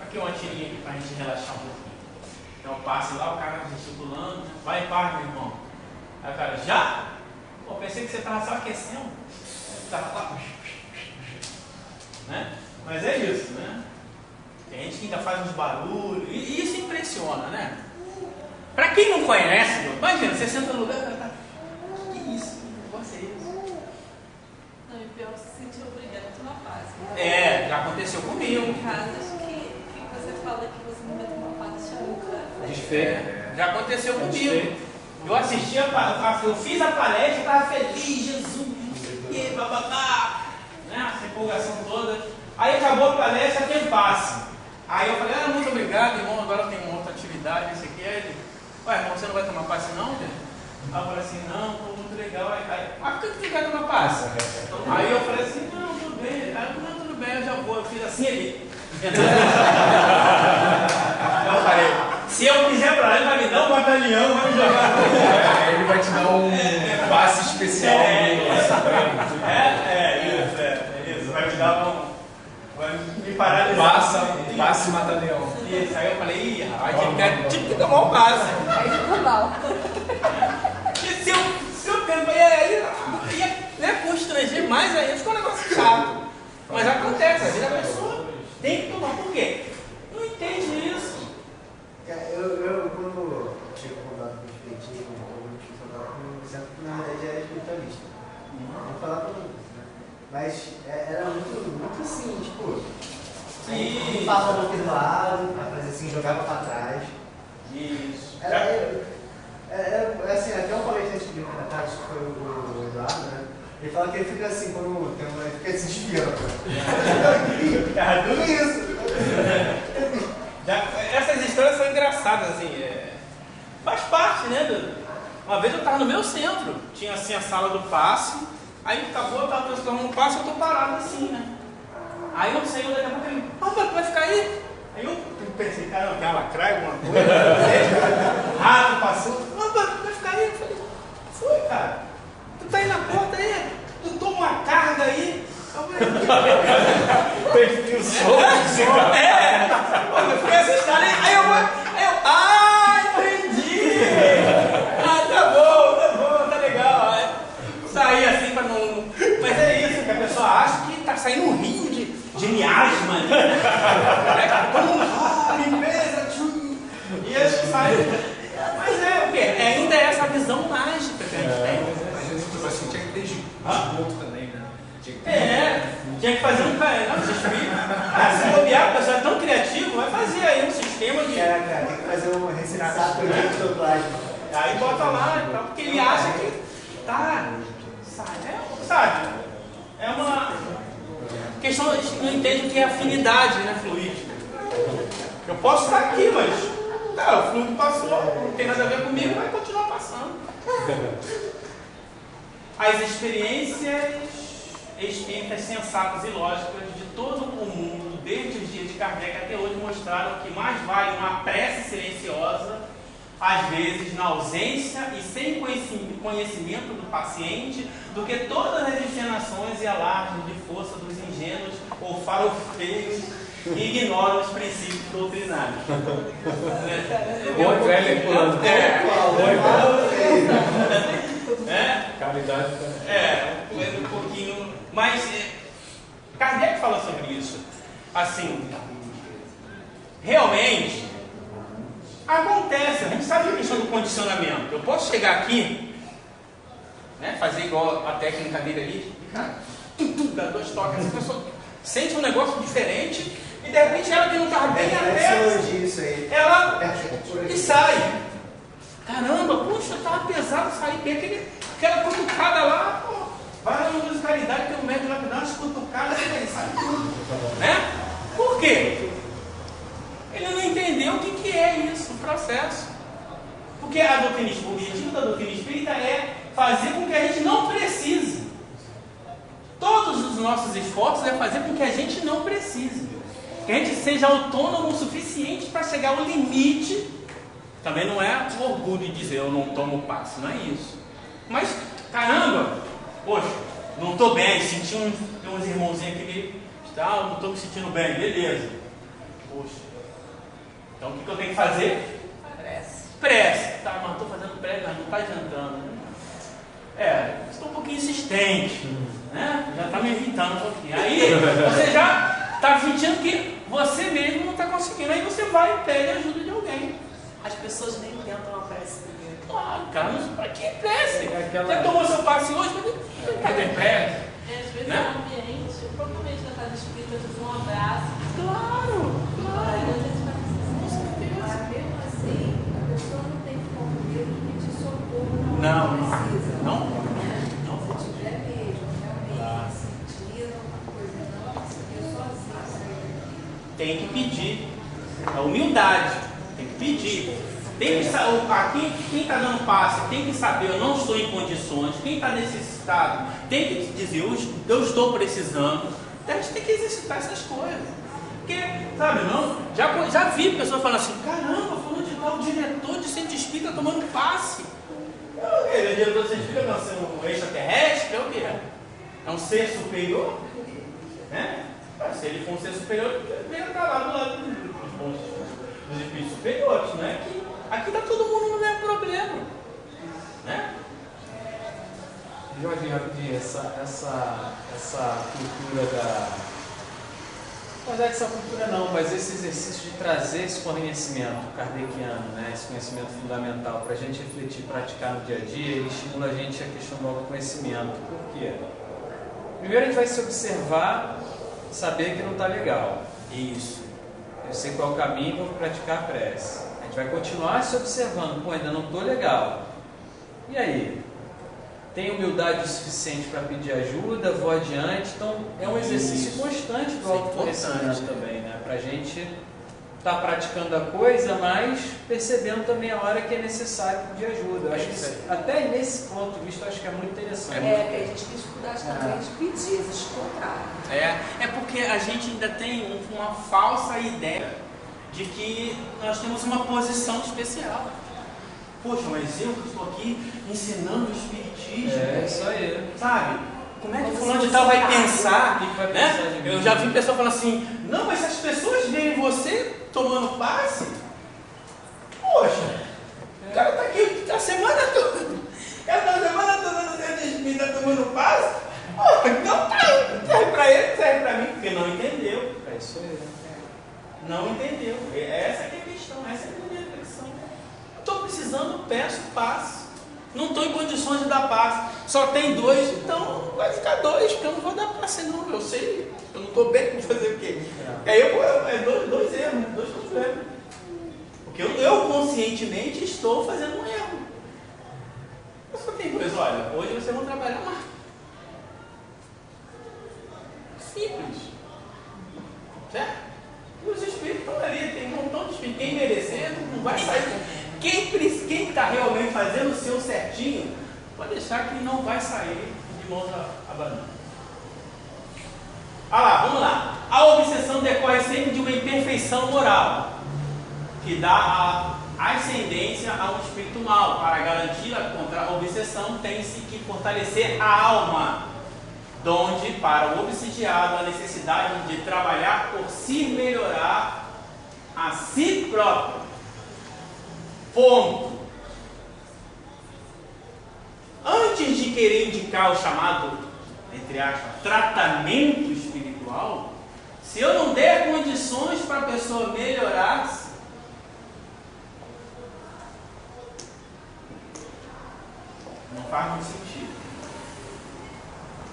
Aqui uma tirinha aqui para a gente relaxar um pouquinho. Então passe lá, o cara gesticulando, vai em paz, meu irmão. Aí o cara, já? Pô, pensei que você estava só aquecendo. Estava lá. Né? Mas é isso, né? Tem gente que ainda faz uns barulhos, e isso impressiona, né? Para quem não conhece, imagina, você senta no lugar e fala, que isso? Que negócio é isso? Não, e pior que se sentir obrigado a tomar paz. Já aconteceu comigo. Em casa, acho que você fala que você não vai tomar paz, isso é nunca. Desfeito. Já aconteceu comigo. Eu assisti, eu fiz a palestra, estava feliz, Jesus, e bababá, né? Essa empolgação toda. Aí acabou a palestra, tem passe. Aí eu falei, muito obrigado, irmão, agora eu tenho uma outra atividade, isso aqui. Aí ele, irmão, você não vai tomar passe não? Aí eu falei assim, não, pô, muito legal. Mas por que tu quer tomar passe? Aí eu falei assim, não, tudo bem. Aí eu falei, não, tudo bem, eu já vou. Eu fiz assim ali. Eu falei, se eu quiser pra lá, ele vai me dar um batalhão, vai me jogar. Ele vai te dar um passe especial. Isso, vai me dar um... Vai me paralisar. Passe mata-leão. Isso, aí eu falei, ih, rapaz, tinha que tomar um passe. Aí ficou mal. E se eu penso, ia constranger mais ainda, ficou um negócio chato. Mas acontece, a vida da pessoa tem que tomar. Por quê? Não entende isso. Eu quando tive contato com o espiritismo, eu tive contato com um centro que na verdade era espiritualista. Vou falar pra vocês, né? Mas era muito assim, tipo, aí passava a boca do lado, fazia assim, jogava pra trás. Isso. Assim, até um palestrante de acho que foi o Eduardo, né? Ele fala que ele fica assim, quando tem uma. Ele fica se desviando. Tudo isso! Essas histórias são engraçadas, assim. Faz parte, né? Uma vez eu estava no meu centro, tinha assim a sala do passe, aí acabou, eu estava transformando no passe, eu estou parado assim, né? Aí eu saí daqui a pouco ele, tu vai ficar aí? Aí eu pensei, caramba, tem uma lacraia, alguma coisa? Rato passou, vai ficar aí? Eu falei, foi, cara. Tu tá aí na porta aí, tu toma uma carga aí. Perdi o som. Eu fiquei assustado, aí eu entendi. Tá bom, tá legal. Saí assim pra não. Mas é isso, que a pessoa acha que tá saindo um rio de miasma ali, né? Todo mundo, limpeza, e acho que sai. Mas é o quê? Ainda é essa visão mágica que a gente tem. Às vezes tu vai sentir que tem de ponto também, né? Tinha que fazer um se bobear, a pessoa é tão criativo, vai fazer aí um sistema de. Cara, tem que fazer um recensado do ectoplasma. Aí bota lá e tal, porque ele acha que tá. Sabe? É uma questão, não entende o que é afinidade, né, fluídica. Eu posso estar aqui, mas o fluido passou, não tem nada a ver comigo, vai continuar passando. As experiências espíritas sensatas e lógicas de todo o mundo, desde os dias de Kardec até hoje, mostraram que mais vale uma prece silenciosa, às vezes na ausência e sem conhecimento do paciente, do que todas as encenações e alardes de força dos ingênuos ou farofeiros que ignoram os princípios doutrinários. O André pulando. Caridade. Um pouquinho. Mas Kardec fala sobre isso. Assim, realmente acontece, a gente sabe a questão do condicionamento. Eu posso chegar aqui, né, fazer igual a técnica dele ali, cara, dá 2 toques, essa pessoa sente um negócio diferente e de repente ela que não estava bem até, ela e sai. Caramba, puxa, estava pesado sair, tem aquela cutucada lá, pô, vai lá no musicalidade, tem um médico lá que dá umas cutucadas e sai tudo, né? Por quê? Ele não entendeu o que é isso, o processo. Porque a doutrina espírita, o objetivo da doutrina espírita é fazer com que a gente não precise. Todos os nossos esforços é fazer com que a gente não precise. Que a gente seja autônomo o suficiente para chegar ao limite. Também não é o orgulho de dizer eu não tomo passe, não é isso. Mas, caramba, poxa, não estou bem, senti uns irmãozinhos aqui que não estou me sentindo bem, beleza. Poxa. Então o que eu tenho que fazer? Prece. Tá, mas estou fazendo prece, mas não está adiantando. Estou um pouquinho insistente, né? Já está me irritando um pouquinho. Aí você já está sentindo que você mesmo não está conseguindo. Aí você vai e pede ajuda de alguém. As pessoas nem tentam a prece primeiro. Claro, cara, mas para que prece? Você tomou seu passe hoje, mas não quer ter prece? Às vezes né? no ambiente, propriamente na casa espírita, um abraço. Claro. Aí a gente vai precisar. Mas mesmo assim, a pessoa não tem que conviver de pedir socorro. Não precisa. Não. Se tiver mesmo, realmente sentindo uma coisa, não conseguiu sozinho. Tem que pedir. A humildade, tem que pedir. Tem que, quem está dando passe tem que saber, eu não estou em condições. Quem está necessitado tem que dizer, eu estou precisando. Então a gente tem que exercitar essas coisas. Porque, sabe, não? Já vi pessoas falando assim, caramba, falando de tal diretor de centro espírita tomando passe. Ele é diretor de centro espírita, não, ser um extraterrestre, é o quê? É um ser superior? Né? Se ele for um ser superior, ele deveria estar lá do lado dos espíritos superiores, não é? Aqui está todo mundo no mesmo problema, né? Jorge, rapidinho, essa cultura da... Na verdade, essa cultura não, mas esse exercício de trazer esse conhecimento kardeciano, né, esse conhecimento fundamental para a gente refletir, praticar no dia a dia, ele estimula a gente a questão do autoconhecimento. Por quê? Primeiro a gente vai se observar, saber que não está legal. Isso. Eu sei qual é o caminho, vou praticar a prece. A gente vai continuar se observando, pô, ainda não estou legal. E aí? Tenho humildade o suficiente para pedir ajuda, vou adiante. Então é um exercício constante do autoconhecimento também, né? Para a gente estar praticando a coisa, mas percebendo também a hora que é necessário pedir ajuda. Eu acho que até nesse ponto de vista eu acho que é muito interessante. Porque a gente tem dificuldade também de pedir, existe o contrário. É porque a gente ainda tem uma falsa ideia de que nós temos uma posição especial. Poxa, mas eu estou aqui ensinando o espiritismo. É isso aí. Sabe? Como é que o fulano de tal vai pensar? Né? Eu já vi pessoas falando assim, não, mas se as pessoas veem você tomando passe, poxa, o cara está aqui a semana toda. Ela está a semana toda no centro espírita tomando passe. Poxa, então serve para ele, serve para mim, porque não entendeu. É isso aí. Não entendeu. Essa é a questão, essa é a minha reflexão. Estou precisando, peço passe. Não estou em condições de dar passe. Só tem 2, então vai ficar 2, porque eu não vou dar passe não. Eu sei, eu não estou bem, vou fazer o quê? E aí dois erros, 2 problemas. Porque eu conscientemente estou fazendo um erro. Eu só tenho 2, olha, hoje vocês vão trabalhar mais. Simples. Certo? E os espíritos estão ali, tem um montão de espíritos. Quem merecer não vai sair. Quem está realmente fazendo o seu certinho, pode deixar que não vai sair de mãos abanando. Vamos lá. A obsessão decorre sempre de uma imperfeição moral, que dá a ascendência a um espírito mau. Para garantir contra a obsessão, tem-se que fortalecer a alma, donde, para o obsidiado, a necessidade de trabalhar por si melhorar a si próprio. Ponto. Antes de querer indicar o chamado, entre aspas, tratamento espiritual, se eu não der condições para a pessoa melhorar-se, não faz muito sentido.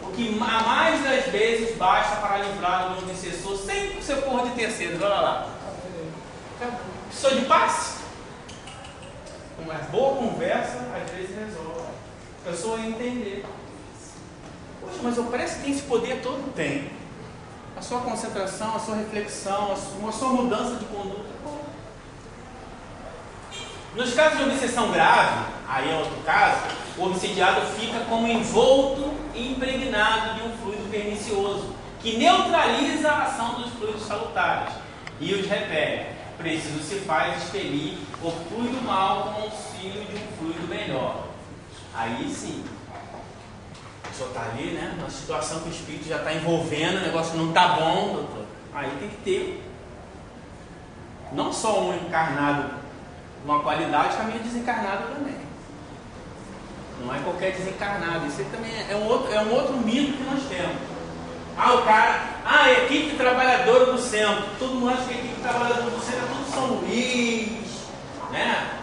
O que mais das vezes basta para livrar do obsessor sem ser porra de terceiros. Olha lá. Sou de paz? Uma boa conversa às vezes resolve. A pessoa entender. Poxa, mas eu parece que tem esse poder todo? Tem. A sua concentração, a sua reflexão, a sua mudança de conduta. Nos casos de obsessão grave, aí é outro caso, o obsidiado fica como envolto e impregnado de um fluido pernicioso, que neutraliza a ação dos fluidos salutares e os repele. Preciso se faz expelir o fluido mal com auxílio de um fluido melhor. Aí sim, a pessoa está ali, né? Uma situação que o espírito já está envolvendo, o negócio não está bom, doutor. Aí tem que ter não só um encarnado, uma qualidade, também desencarnado também. Não é qualquer desencarnado. Isso aí também é um outro mito que nós temos. A equipe trabalhadora do centro. Todo mundo acha que a equipe trabalhadora do centro é tudo São Luís, né?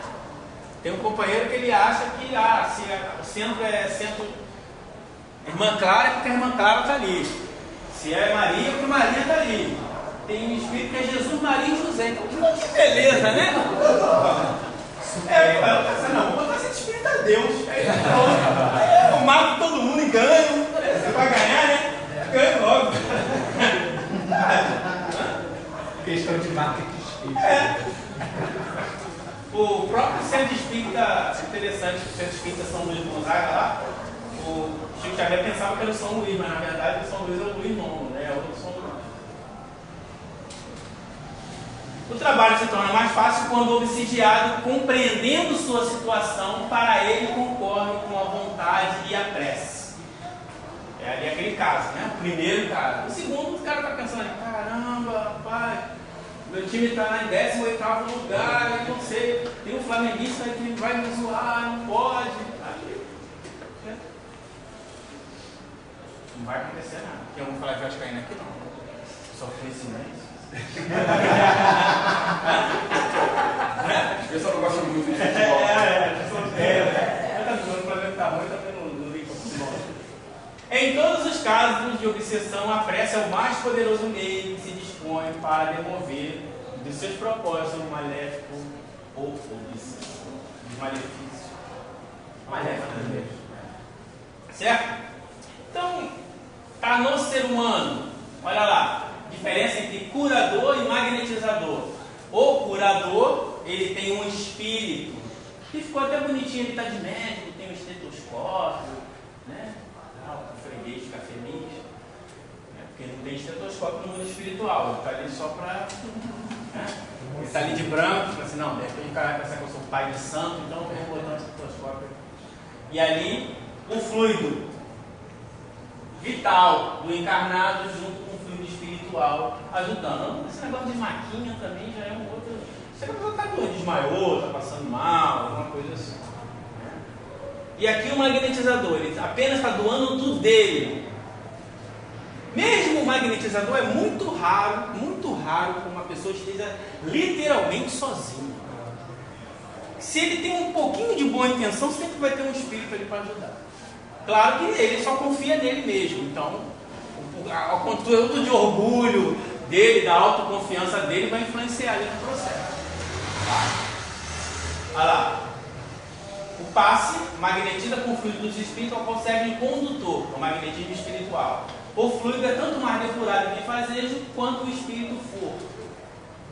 Tem um companheiro que ele acha que se o centro é centro Irmã Clara, é porque a Irmã Clara está ali. Se é Maria, é porque Maria está ali. Tem um espírito que é Jesus, Maria e José. Então que beleza, né? Vou botar esse espírito a Deus. Aí eu mato todo mundo e ganho. Você vai ganhar, né? Ganho logo. Questão de marketing. O próprio centro espírita, interessante, o centro espírita São Luís Gonzaga lá, o Chico Xavier pensava que era o São Luís, mas na verdade o São Luís é o Luís IX, né? É outro São Luís. O trabalho se torna mais fácil quando o obsidiado, compreendendo sua situação, para ele concorre com a vontade e a prece. É ali aquele caso, né? O primeiro caso. O segundo, o cara está pensando, caramba, rapaz, meu time está lá em 18º lugar, eu não sei, tem um flamenguista que vai me zoar, não pode. Não vai acontecer nada. Porque eu vou falar de vascaíno aqui não. Só conhecimento. Eu só não gosto muito de futebol. Em todos os casos de obsessão, a prece é o mais poderoso meio que se dispõe para demover dos seus propósitos maléfico ou obsessão. De malefício. Maléfico também. Certo? Então, está no ser humano, olha lá, diferença entre curador e magnetizador. O curador, ele tem um espírito, que ficou até bonitinho, ele está de médico, tem um estetoscópio, né? O freguês fica feliz, né? Porque não tem estetoscópio no mundo espiritual, ele está ali só para... Né? Ele está ali de branco, assim, não, de repente o cara vai pensar que eu sou pai de santo, então eu vou botar um estetoscópio. E ali, o fluido vital do encarnado junto com o fluido espiritual ajudando. Esse negócio de maquinha também já é um outro. Você está doido, desmaiou, está passando mal, alguma coisa assim. E aqui o magnetizador, ele apenas está doando tudo dele. Mesmo o magnetizador é muito raro que uma pessoa esteja literalmente sozinha. Se ele tem um pouquinho de boa intenção, sempre vai ter um espírito ali para ajudar. Claro que ele só confia nele mesmo, então o conteúdo de orgulho dele, da autoconfiança dele, vai influenciar ele no processo. Olha lá, o passe magnetiza com o fluido dos espíritos ao qual serve um condutor, o magnetismo espiritual. O fluido é tanto mais depurado e benfazejo quanto o espírito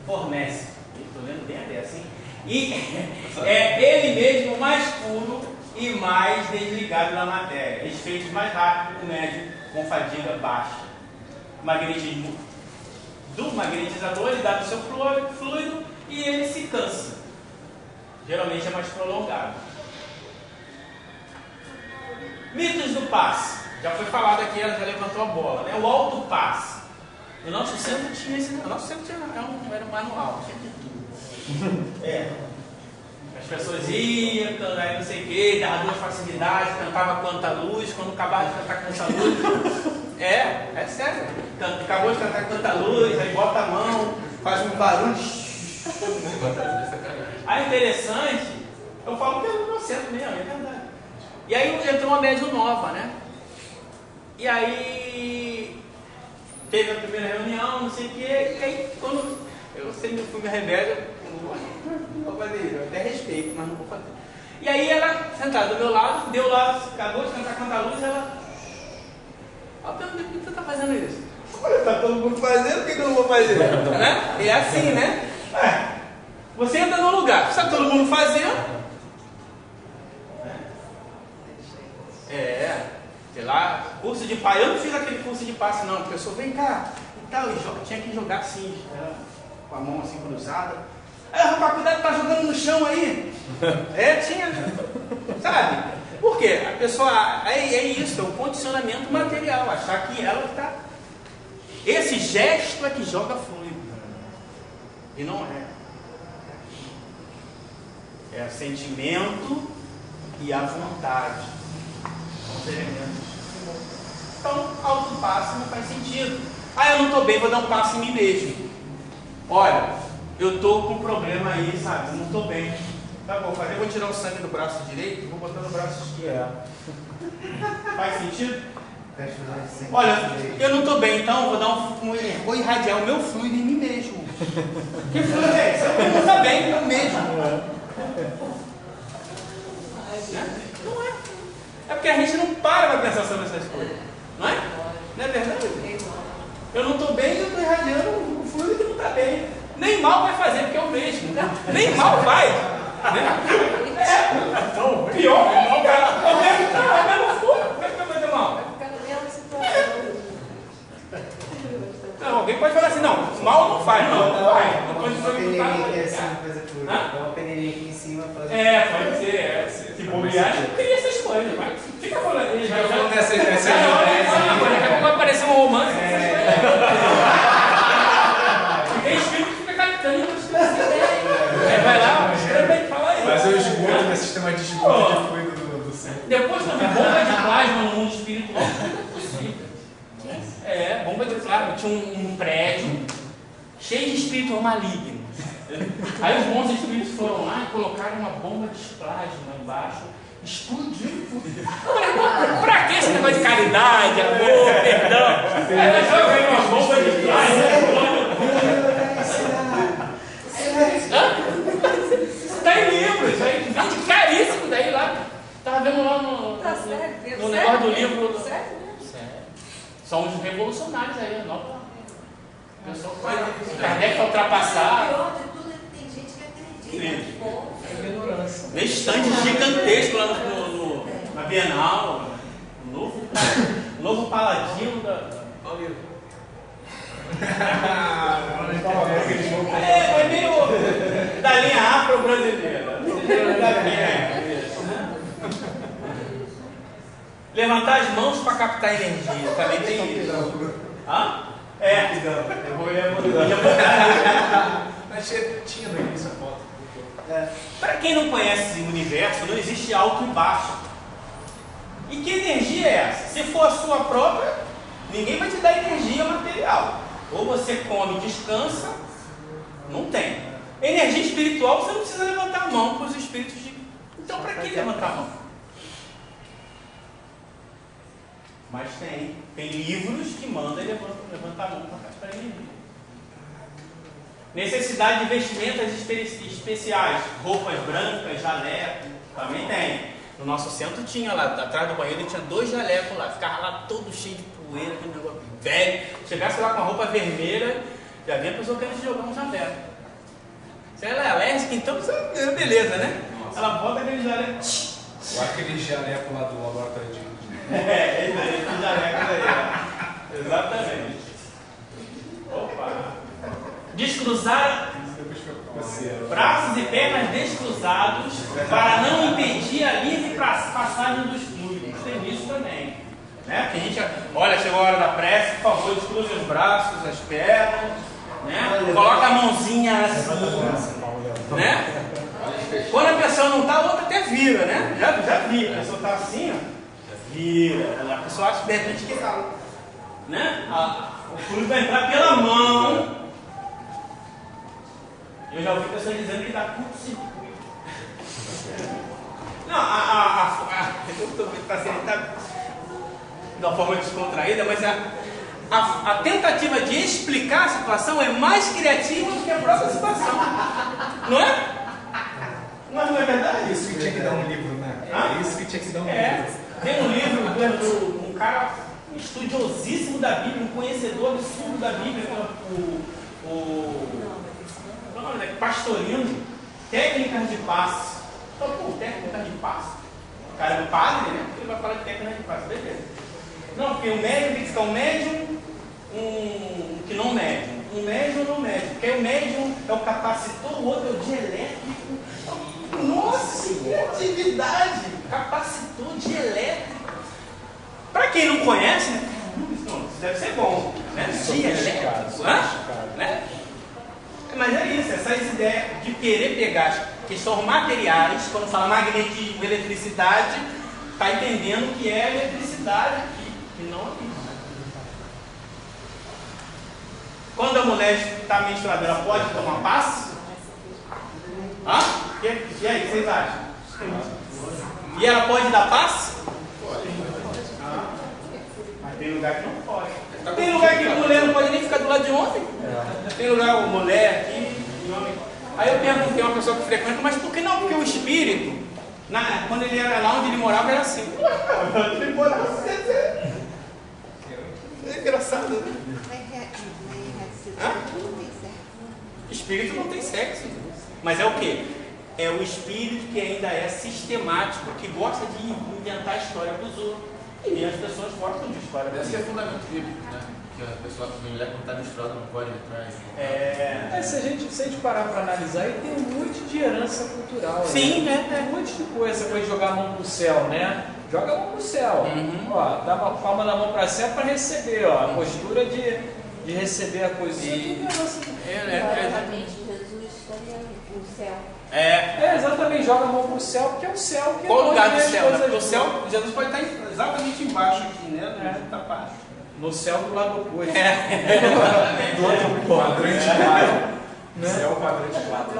fornece. Estou lendo bem a dessa, hein? E é ele mesmo mais puro e mais desligado da matéria, desfeito mais rápido que o médio com fadiga baixa. O magnetismo do magnetizador, ele dá no seu fluido e ele se cansa. Geralmente é mais prolongado. Mitos do passe. Já foi falado aqui, ela já levantou a bola, né? O alto passe. O nosso centro tinha esse. O nosso centro era um manual, tinha de tudo. As pessoas iam, aí não sei o que, dava duas facilidades, cantava Quanta Luz, quando acabava de cantar Quanta Luz. É sério. Acabou de cantar Quanta Luz, aí bota a mão, faz um barulho. Aí interessante, eu falo que é no centro mesmo, é verdade. E aí entrou uma médium nova, né? E aí teve a primeira reunião, não sei o que, e aí quando eu sempre fui minha rebelde, não vou fazer isso, eu até respeito, mas não vou fazer. E aí ela, sentada do meu lado, deu lá, acabou de cantar Quanta Luz, ela... Ó, por que você está fazendo isso? Olha, está todo mundo fazendo, por que eu não vou fazer? Né? É assim, né? Você entra no lugar, está todo mundo fazendo. Sei lá, curso de passe. Eu não fiz aquele curso de passe não, porque eu sou, vem cá, e tal, tinha que jogar assim, com a mão assim cruzada. Aí, rapaz, cuidado, tá jogando no chão aí. Tinha, sabe? Por quê? A pessoa, é isso, é um condicionamento material, achar que ela está... Esse gesto é que joga fluido. E não é. É o sentimento e a vontade. São elementos. Então, autopasse não faz sentido. Eu não estou bem, vou dar um passo em mim mesmo. Olha, eu estou com um problema aí, sabe? Não estou bem. Tá bom, eu vou tirar o sangue do braço direito e vou botar no braço esquerdo. Faz sentido? Olha, eu não estou bem, então vou irradiar o meu fluido em mim mesmo. Que fluido é esse? Eu não está bem, eu mesmo. Não é. É porque a gente não para pensar sobre essas coisas. Não é? Não é verdade? Eu não estou bem, eu estou irradiando o fluido que não está bem. nem mal vai fazer, porque é o mesmo. Nem mal vai. Né? Pior, o cara é o mesmo fogo. Como é que vai fazer mal? Vai ficar na mesma situação. Não, alguém pode falar assim, não, mal não faz, não vai. Não pode Uma peneirinha assim, fazer. coisa pura. Uma peneirinha aqui em cima. Pode ser. Se bobear, não queria essas coisas. Mas fica falando. Ele vai falando Nessa daqui a pouco vai aparecer um romance. Tem espírito que fica captando as coisas. Vai lá, também fala aí. Mas eu esgoto no sistema de esgoto de fluido do centro. Depois teve bomba de plasma no mundo espiritual. Bomba de plasma. Tinha um prédio cheio de espíritos malignos. Aí os bons espíritos foram lá e colocaram uma bomba de plasma embaixo. Explodiu tudo. Pra que esse negócio de caridade, amor, perdão? Ela joga uma bomba de plasma. Está em livros, aí vende caríssimo. Daí lá, estava vendo lá no negócio do livro. Sério? Sério. São os revolucionários aí, nota. Kardec vai ultrapassar. O pior de tudo é que tem gente que acredita. Vê estande gigantesco lá na Bienal. O novo paladino da. É meio da linha afro-brasileira. Levantar as mãos para captar energia. Também tem isso. Hã? Eu vou Mas tinha no início a foto. Para quem não conhece o universo, não existe alto e baixo. E que energia é essa? Se for a sua própria, ninguém vai te dar energia material. Ou você come e descansa, não tem. Energia espiritual, você não precisa levantar a mão para os espíritos de... Então, para que levantar a mão? Mas tem livros que mandam levantar a mão para energia. Necessidade de vestimentas especiais, roupas brancas, jaleco, também tem. No nosso centro tinha lá, atrás do banheiro, tinha 2 jalecos lá, ficava lá todo cheio de poeira, aquele negócio velho. Chegasse lá com a roupa vermelha, já vinha a pessoa querendo jogar um jaleco. Se ela é alérgica, então beleza, né? Nossa. Ela bota aquele jaleco. Ou aquele jaleco lá do laboratório de... Esse jaleco daí. Exatamente. Opa! Descruzar braços e pernas descruzados para não impedir a livre passagem dos fluidos. Tem isso também. Né? Porque a gente, olha, chegou a hora da prece, por favor, descruze os braços, as pernas, né? Coloca a mãozinha assim, né? Quando a pessoa não está, a outra até vira, né? Já vi, a pessoa está assim, ó, já vira. A pessoa acha de repente que está, né? O fluido vai entrar pela mão. Eu já ouvi pessoas dizendo que dá curto-circuito. Não, eu estou facilitado de uma forma descontraída, mas a tentativa de explicar a situação é mais criativa do que a própria situação. Não é? Mas não é verdade? Isso que tinha que dar um livro, né? É isso que tinha que dar um livro. Tem um livro de um cara estudiosíssimo da Bíblia, um conhecedor absurdo da Bíblia, Pastorino, técnicas de passe. Então, técnicas de passe. O cara é um padre, né? Ele vai falar de técnicas de passe, beleza. Não, porque o médium tem que ficar um médium, que não médium. Um médium não médium. Porque o médium é o capacitor, o outro é o dielétrico. Nossa, que criatividade! Capacitor dielétrico. Para quem não conhece, né? Isso deve ser bom. Né? Dielétrico. Né? Mas é isso, essas ideias de querer pegar questões materiais, quando fala magnetismo, eletricidade, está entendendo que é eletricidade aqui, e não aqui. Quando a mulher está menstruada, ela pode tomar passe? E aí, vocês acham? E ela pode dar passe? Pode. Mas tem lugar que não pode. Tem lugar que a mulher não pode nem ficar do lado de homem. Tem lugar, mulher aqui, e homem. Aí eu perguntei a uma pessoa que frequenta, mas por que não? Porque o espírito, quando ele era lá onde ele morava, era assim. Onde ele morava, é engraçado, né? Espírito não tem sexo. Mas é o quê? É o espírito que ainda é sistemático, que gosta de inventar história para os outros. E as pessoas gostam de história. Esse é fundamento bíblico, né? Que a pessoa, a mulher quando está menstruada não pode entrar. Se a gente parar para analisar, aí tem um monte de herança cultural. Sim, né? Tem um monte de coisa. Essa coisa de jogar a mão pro céu, né? Joga a mão pro céu. Ó, dá uma palma da mão para céu para receber, ó. A postura de receber a coisa. Exatamente, Jesus estaria no céu. Exatamente, joga a mão pro céu, porque é o céu que qual lugar do céu? Né? Porque o boas. céu, Jesus pode estar exatamente embaixo aqui, né? Tá baixo. No céu do lado oposto. Do outro quadrante 4. Céu quadrante 4.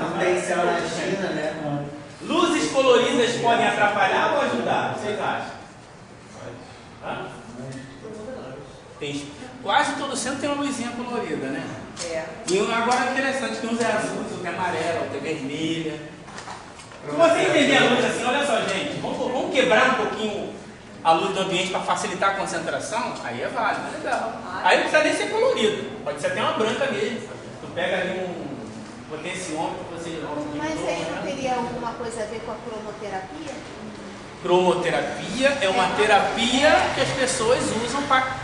Não tem céu na China, né? Luzes coloridas podem atrapalhar ou ajudar? Vocês acham? Tem, quase todo centro tem uma luzinha colorida, né? E agora é interessante que uns é azul, outro é amarelo, outro é vermelha. Se você entender a luz assim, olha só, gente, vamos quebrar um pouquinho a luz do ambiente para facilitar a concentração, aí é válido, é legal. Aí não precisa nem ser colorido, pode ser até uma branca mesmo. Tu pega ali um potenciômetro, você... Mas aí não teria alguma coisa a ver com a cromoterapia? Cromoterapia é uma terapia que as pessoas usam para,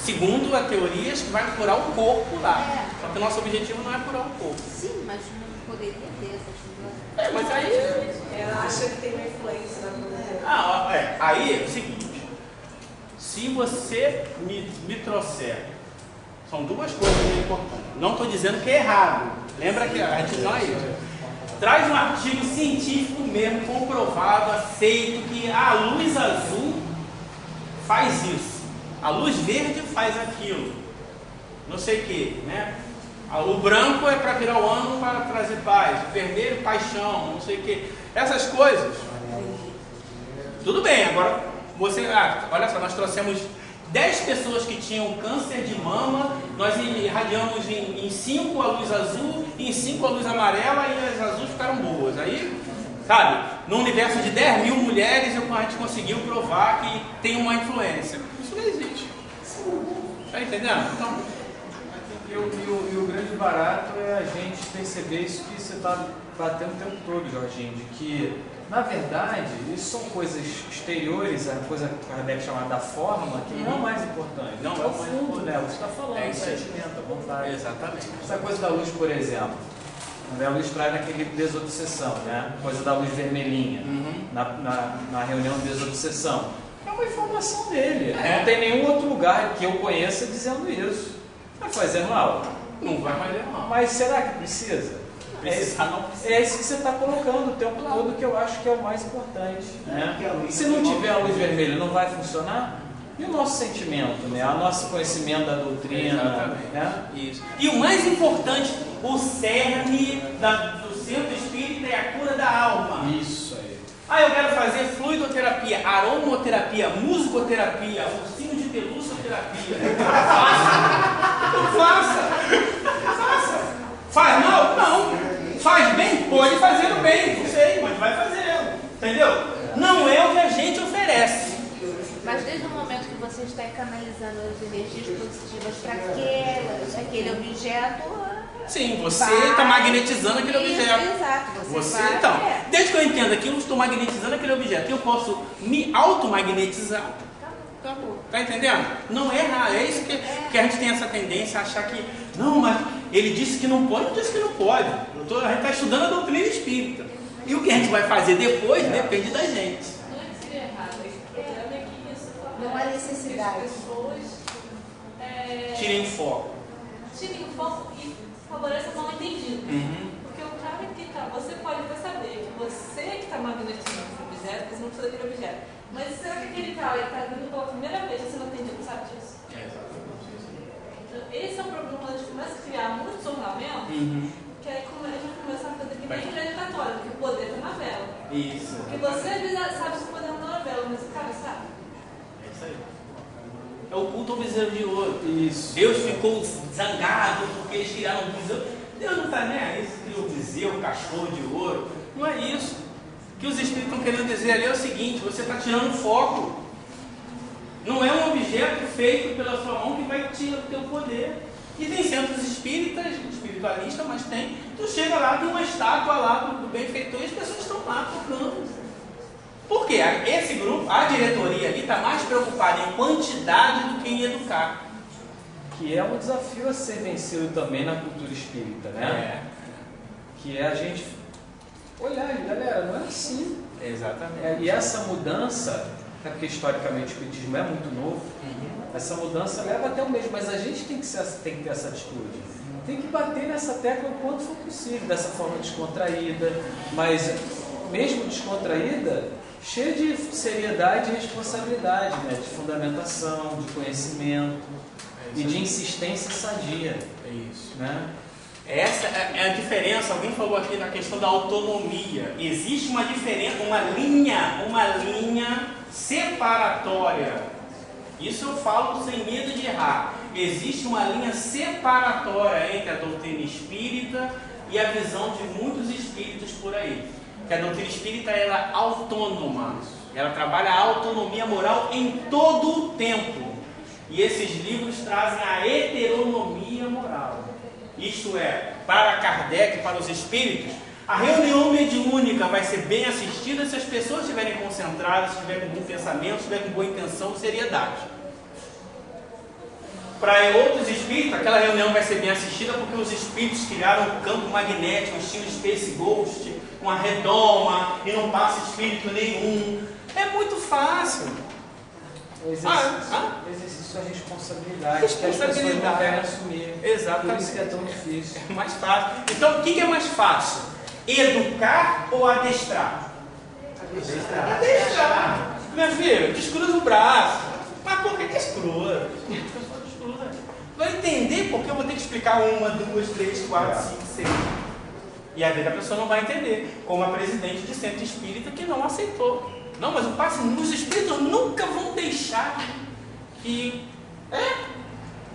segundo a teoria, que vai curar o corpo lá. Só que o nosso objetivo não é curar o corpo. Sim, mas não poderia ter essa figura. Mas aí... Ela acha que tem uma influência na mulher. Aí é o seguinte, se você me trouxer, são duas coisas importantes. Não estou dizendo que é errado, lembra que a gente não é isso. Traz um artigo científico mesmo, comprovado, aceito, que a luz azul faz isso, a luz verde faz aquilo, não sei o que, né? O branco é para virar o ano para trazer paz, o vermelho paixão, não sei o que. Essas coisas, tudo bem, agora você, olha só, nós trouxemos 10 pessoas que tinham câncer de mama, nós irradiamos em 5 a luz azul, em 5 a luz amarela e as azuis ficaram boas. Aí, sabe, no universo de 10 mil mulheres, a gente conseguiu provar que tem uma influência. Isso não existe. Tá entendendo? Então, E o grande barato é a gente perceber isso que você está batendo o tempo todo, Jorginho, de que, na verdade, isso são coisas exteriores, a coisa que o Kardec chamava da forma, que não é o mais importante. Não é o fundo, né? Você está falando, é o isso aí. sentimento, a vontade. Exatamente. Essa coisa da luz, por exemplo. A luz traz naquele desobsessão, né? Coisa da luz vermelhinha, na reunião de desobsessão. É uma informação dele. Não tem nenhum outro lugar que eu conheça dizendo isso. Vai fazer mal? Não vai fazer mal. Mas será que precisa? Precisar não precisa. É isso que você está colocando o tempo todo, que eu acho que é o mais importante. Né? Se não tiver a luz vermelha, não vai funcionar? E o nosso sentimento, né? O nosso conhecimento da doutrina. Exatamente. Né? Isso. E o mais importante, o cerne do centro espírita é a cura da alma. Isso aí. Eu quero fazer fluidoterapia, aromoterapia, musicoterapia, ursinho de pelúcia-terapia. Faça. Faz mal? Não. Faz bem? Pode fazer o bem. Não sei, mas vai fazer. Entendeu? Não é o que a gente oferece. Mas desde o momento que você está canalizando as energias positivas para aquele objeto... Sim, você está magnetizando aquele objeto. Exato. Você então, desde que eu entenda que eu estou magnetizando aquele objeto e eu posso me automagnetizar, acabou. Tá entendendo? Não é errado. É isso que a gente tem essa tendência a achar que, não, mas ele disse que não pode, eu disse que não pode. A gente está estudando a doutrina espírita. E o que a gente vai fazer depois depende da gente. Não há necessidade. Tirem o foco. Tirem o foco e favoreça o mal entendido. Porque o cara que tá, você pode até saber que você que está magnetizando esse objeto, você não precisa daquele objeto. Mas será que aquele cara está vindo pela primeira vez e você não tem entendido, sabe disso? Então, esse é o problema quando a gente começa a criar muitos ornamentos, que aí a gente começa a fazer que nem igreja católica, que o poder está na vela. Isso. Porque você às vezes sabe se o poder não está na vela, mas o cara sabe. É isso aí. É o culto ao bezerro de ouro. Isso. Deus ficou zangado porque eles criaram um bezerro. Deus não está nem aí se criou bezerro, cachorro de ouro. Não é isso. O que os espíritos estão querendo dizer ali é o seguinte: você está tirando foco. Não é um objeto feito pela sua mão que vai tirar o teu poder. E tem centros espíritas, espiritualistas, mas tem. Tu chega lá, tem uma estátua lá do benfeitor e as pessoas estão lá tocando. Por quê? Esse grupo, a diretoria ali, está mais preocupada em quantidade do que em educar. Que é um desafio a ser vencido também na cultura espírita, né? Que é a gente olhar, galera, não é assim. Exatamente. E essa mudança, até porque historicamente o espiritismo é muito novo, essa mudança leva até o mês, mas a gente tem que ter essa atitude. Tem que bater nessa tecla o quanto for possível, dessa forma descontraída, mas mesmo descontraída, cheia de seriedade e responsabilidade, né? De fundamentação, de conhecimento e de insistência sadia. É isso. Né? Essa é a diferença. Alguém falou aqui na questão da autonomia. Existe uma diferença, uma linha separatória. Isso eu falo sem medo de errar. Existe uma linha separatória entre a doutrina espírita e a visão de muitos espíritos por aí. Que a doutrina espírita ela é autônoma. Ela trabalha a autonomia moral em todo o tempo. E esses livros trazem a heteronomia moral. Isto é, para Kardec, para os espíritos, a reunião mediúnica vai ser bem assistida se as pessoas estiverem concentradas, se estiverem com bom pensamento, se estiverem com boa intenção, seriedade. Para outros espíritos, aquela reunião vai ser bem assistida porque os espíritos criaram um campo magnético, estilo Space Ghost, uma redoma, e não passa espírito nenhum. É muito fácil. Exercício da responsabilidade. Que as pessoas não querem assumir. Exatamente. Por isso que é tão difícil. É mais fácil. Então, o que é mais fácil? Educar ou adestrar? Adestrar. Minha filha, descruza o braço. Mas por que descruza? Vai entender porque eu vou ter que explicar 1, 2, 3, 4, 5, 6. E às vezes a pessoa não vai entender. Como a presidente de centro espírita que não aceitou. Não, mas o passe, os espíritos nunca vão deixar que...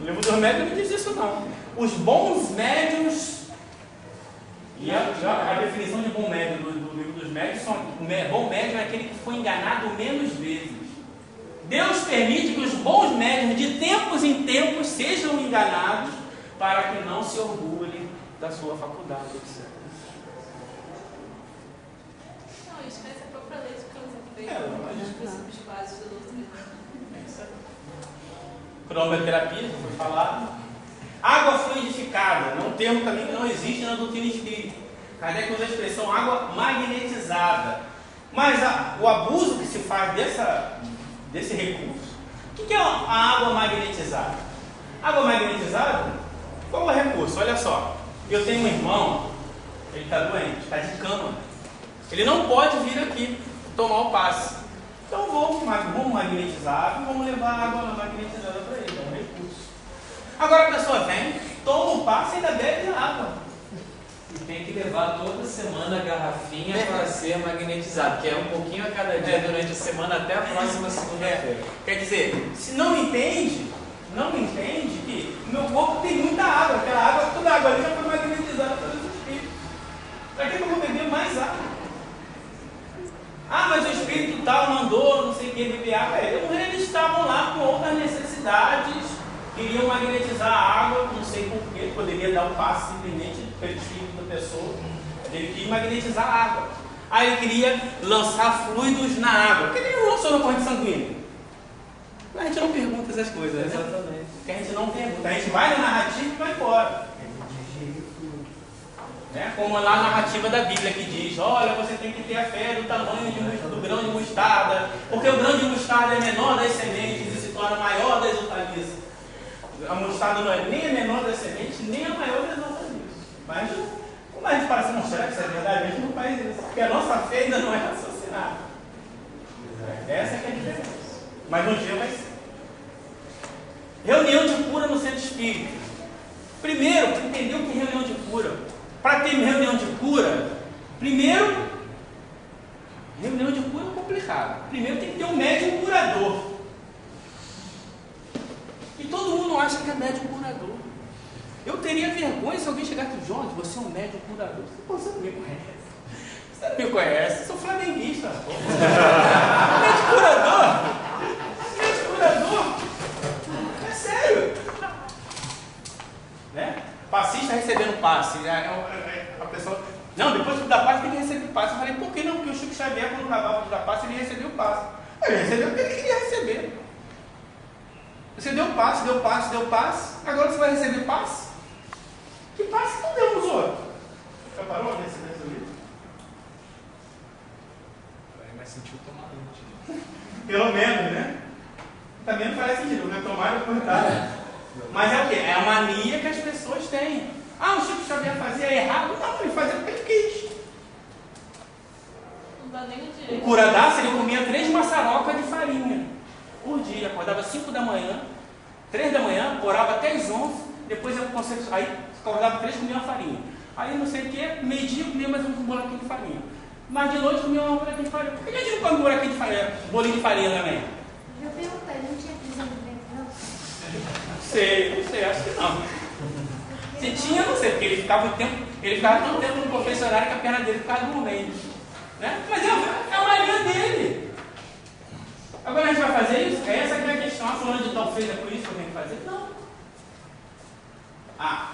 O livro dos médiuns não diz isso não. Os bons médiuns... E a definição de bom médium do livro dos médiuns são... Bom médium é aquele que foi enganado menos vezes. Deus permite que os bons médiuns de tempos em tempos sejam enganados para que não se orgulhem da sua faculdade, etc. Não, isso é a própria lei de causa os princípios básicos da doutrina. É isso aí. Cromoterapia, já foi falado. Água fluidificada, não termo também que não existe na doutrina espírita. Kardec usa a expressão água magnetizada. Mas o abuso que se faz desse recurso. O que é a água magnetizada? Água magnetizada, qual é o recurso? Olha só, eu tenho um irmão, ele está doente, está de cama. Ele não pode vir aqui tomar o passe. Então vamos magnetizar, vamos levar a água magnetizada para ele, é um recurso. Agora a pessoa vem, toma o passe e ainda bebe água. E tem que levar toda semana a garrafinha para ser magnetizado, que é um pouquinho a cada dia durante a semana até a próxima segunda-feira. Quer dizer, se não entende que o meu corpo tem muita água, aquela água, toda a água ali já foi magnetizada pelos espíritos. Para que eu vou beber mais água? Ah, mas o espírito tal mandou, não sei o que, beber água. Eles estavam lá com outras necessidades, queriam magnetizar a água, não sei porquê, poderia dar um passe simplesmente pelo espírito da pessoa. Ele queria magnetizar a água. Aí ele queria lançar fluidos na água. Por que ele não lançou na corrente sanguínea? A gente não pergunta essas coisas, né? Exatamente. Porque a gente não pergunta. A gente vai na narrativa e vai embora. Né? Como lá na narrativa da Bíblia que diz, olha, você tem que ter a fé do tamanho do grão de mostarda, porque o grão de mostarda é menor das sementes e se torna maior das hortaliças. A mostarda não é nem a menor das sementes, nem a maior das hortaliças. Mas, como a gente fala assim, não, será que isso é verdade? A gente não faz isso, porque a nossa fé ainda não é raciocinada. Essa que é a diferença. Mas um dia vai ser. Reunião de cura no centro espírita. Primeiro, para entender o que é reunião de cura. Para ter reunião de cura, primeiro, reunião de cura é complicado. Primeiro tem que ter um médium curador. E todo mundo acha que é médium curador. Eu teria vergonha se alguém chegasse e Jorge, você é um médium curador. Você não me conhece. Você não me conhece, eu sou flamenguista. Médium curador? Médium curador? É sério. recebendo passe. A pessoa, não, depois da passe tem que receber o passe. Eu falei, por que não? Porque o Chico Xavier, quando acabava de dar passe, ele recebeu o passe. Ele recebeu o que ele queria receber. Você deu passe, deu passe, deu passe. Agora você vai receber passe? Que passe não deu nos outros? Já parou de receber esse livro? Mas sentiu tomar leite. Pelo menos, né? Também não faz sentido, né? Tomar e cortar. Mas é o quê? É a mania que as pessoas têm. Ah, o Chico Xavier fazia errado. Não, ele fazia porque ele quis. Não dá nem o direito. O Curadácio, ele comia 3 maçarocas de farinha por dia. Acordava 5 da manhã, 3 da manhã, orava até as 11, depois eu consigo. Aí acordava 3, comia uma farinha. Aí não sei o que, meio-dia comia mais um buraquinho de farinha. Mas de noite comia um buraquinho de farinha. Por que a gente não come um buraquinho de farinha? Bolinho de farinha também? Eu perguntei, não tinha prisão de ventre, não? Não sei, acho que não. Se tinha, não sei, porque ele ficava tanto tempo no confessionário que a perna dele ficava dormente. Né? Mas é a mania dele. Agora a gente vai fazer isso? Essa que é a questão. A fulana de tal fez, é por isso que eu tenho que fazer? Não. Ah.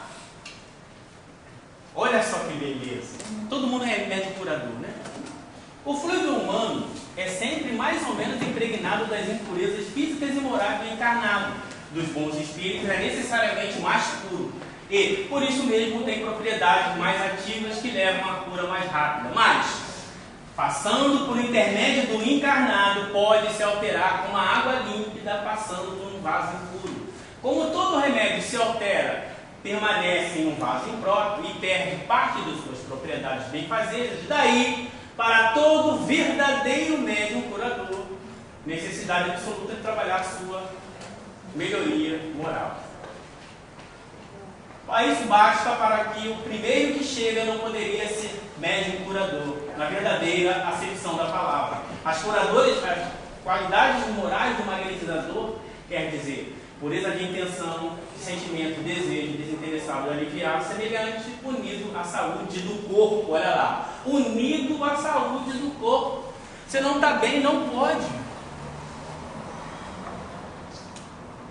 Olha só que beleza. Todo mundo é médico curador, né? O fluido humano é sempre mais ou menos impregnado das impurezas físicas e morais do encarnado. Dos bons espíritos é necessariamente mais puro. E, por isso mesmo, tem propriedades mais ativas que levam à cura mais rápida. Mas, passando por intermédio do encarnado, pode se alterar como a água límpida passando por um vaso impuro. Como todo remédio se altera, permanece em um vaso impróprio e perde parte de suas propriedades benfazejas, daí, para todo verdadeiro médium curador, necessidade absoluta de trabalhar a sua melhoria moral. Isso basta para que o primeiro que chega não poderia ser médium curador, na verdadeira acepção da palavra. As qualidades morais do magnetizador quer dizer pureza de intenção, de sentimento, desejo, desinteressado de aliviar, semelhante, unido à saúde do corpo. Olha lá, unido à saúde do corpo. Você não está bem, não pode.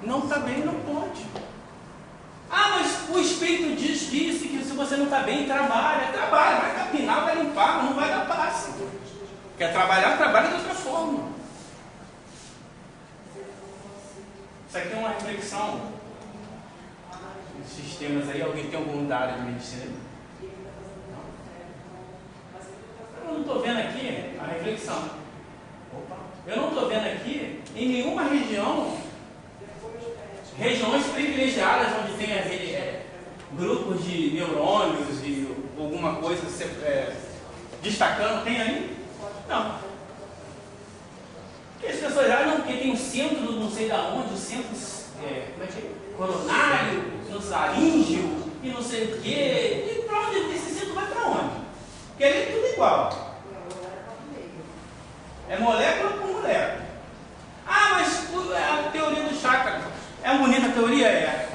Não está bem, não pode. Ah, mas o Espírito disse que se você não está bem, trabalha, vai capinar, vai limpar, mas não vai dar passe. Quer trabalhar, trabalha de outra forma. Isso aqui é uma reflexão. Esses temas aí, alguém tem algum da área de medicina? Eu não estou vendo aqui a reflexão. Eu não estou vendo aqui em nenhuma regiões privilegiadas onde tem grupos de neurônios e alguma coisa destacando, tem aí? Não. Porque as pessoas acham que tem um centro, não sei de onde, o centro coronário, no laríngeo e não sei o quê. E para onde esse centro vai para onde? Porque ali é tudo igual. É molécula por molécula. Ah, mas a teoria do chakra. É uma bonita teoria? É.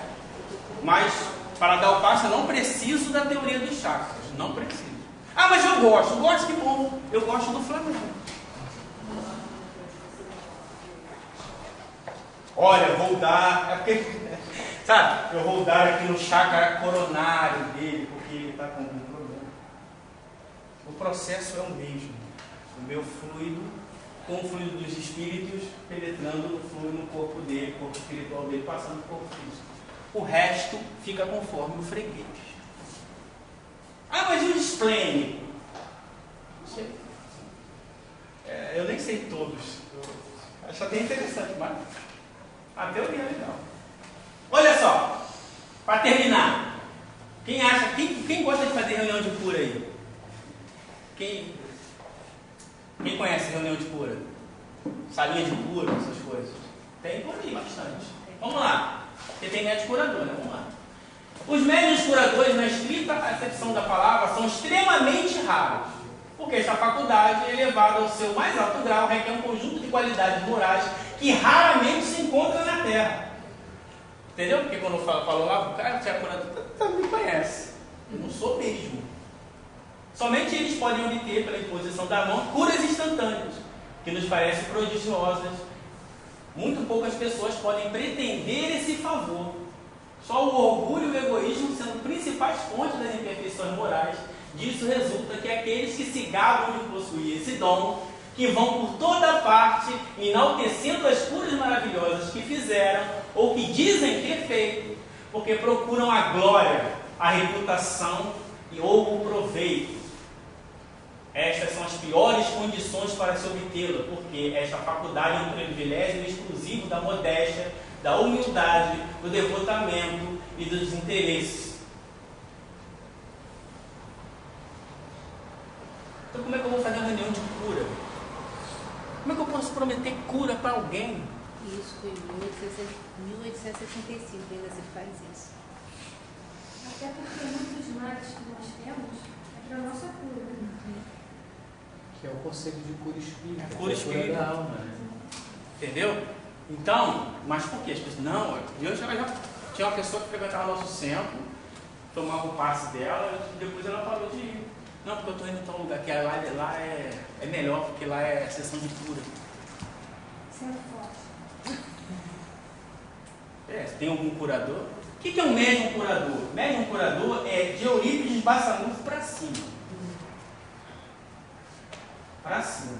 Mas, para dar o passo, eu não preciso da teoria dos chakras. Não preciso. Ah, mas eu gosto, que bom. Eu gosto do Flamengo. Olha, vou dar. É porque, sabe, eu vou dar aqui no chakra coronário dele, porque ele está com algum problema. O processo é o mesmo. O meu fluido com o fluido dos espíritos penetrando no fluido no corpo dele, corpo espiritual dele, passando no corpo físico. O resto fica conforme o freguês. Ah, mas e o esplênico? Não sei. Eu nem sei todos. Eu acho até interessante, mas a teoria é legal. Olha só, para terminar, quem gosta de fazer reunião de cura aí? Quem conhece reunião de cura? Salinha de cura, essas coisas? Tem por aí bastante. Vamos lá. Porque tem médico curador, né? Vamos lá. Os médios curadores, na estrita acepção da palavra, são extremamente raros. Porque esta faculdade, elevada ao seu mais alto grau, requer um conjunto de qualidades morais que raramente se encontra na Terra. Entendeu? Porque quando eu falo lá, o cara que é curador também conhece. Eu não sou mesmo. Somente eles podem obter, pela imposição da mão, curas instantâneas, que nos parecem prodigiosas. Muito poucas pessoas podem pretender esse favor. Só o orgulho e o egoísmo sendo principais fontes das imperfeições morais. Disso resulta que aqueles que se gabam de possuir esse dom, que vão por toda parte enaltecendo as curas maravilhosas que fizeram ou que dizem ter feito, porque procuram a glória, a reputação ou o proveito. Estas são as piores condições para se obtê-la, porque esta faculdade é um privilégio exclusivo da modéstia, da humildade, do devotamento e dos interesses. Então como é que eu vou fazer uma reunião de cura? Como é que eu posso prometer cura para alguém? Isso foi em 1865, ainda se faz isso. Até porque muitos males que nós temos é para a nossa cura. Que é o conceito de cura espírita. É cura espírita. Da alma, né? Entendeu? Então, mas por quê? As pessoas, não, eu já tinha uma pessoa que frequentava nosso centro, tomava o passe dela, e depois ela parou de ir. Não, porque eu estou indo em tal lugar, que lá é melhor, porque lá é sessão de cura. Sendo forte. Tem algum curador? O que é um médium curador? Médium curador é de Eurípides Bassanufo para cima. Para cima.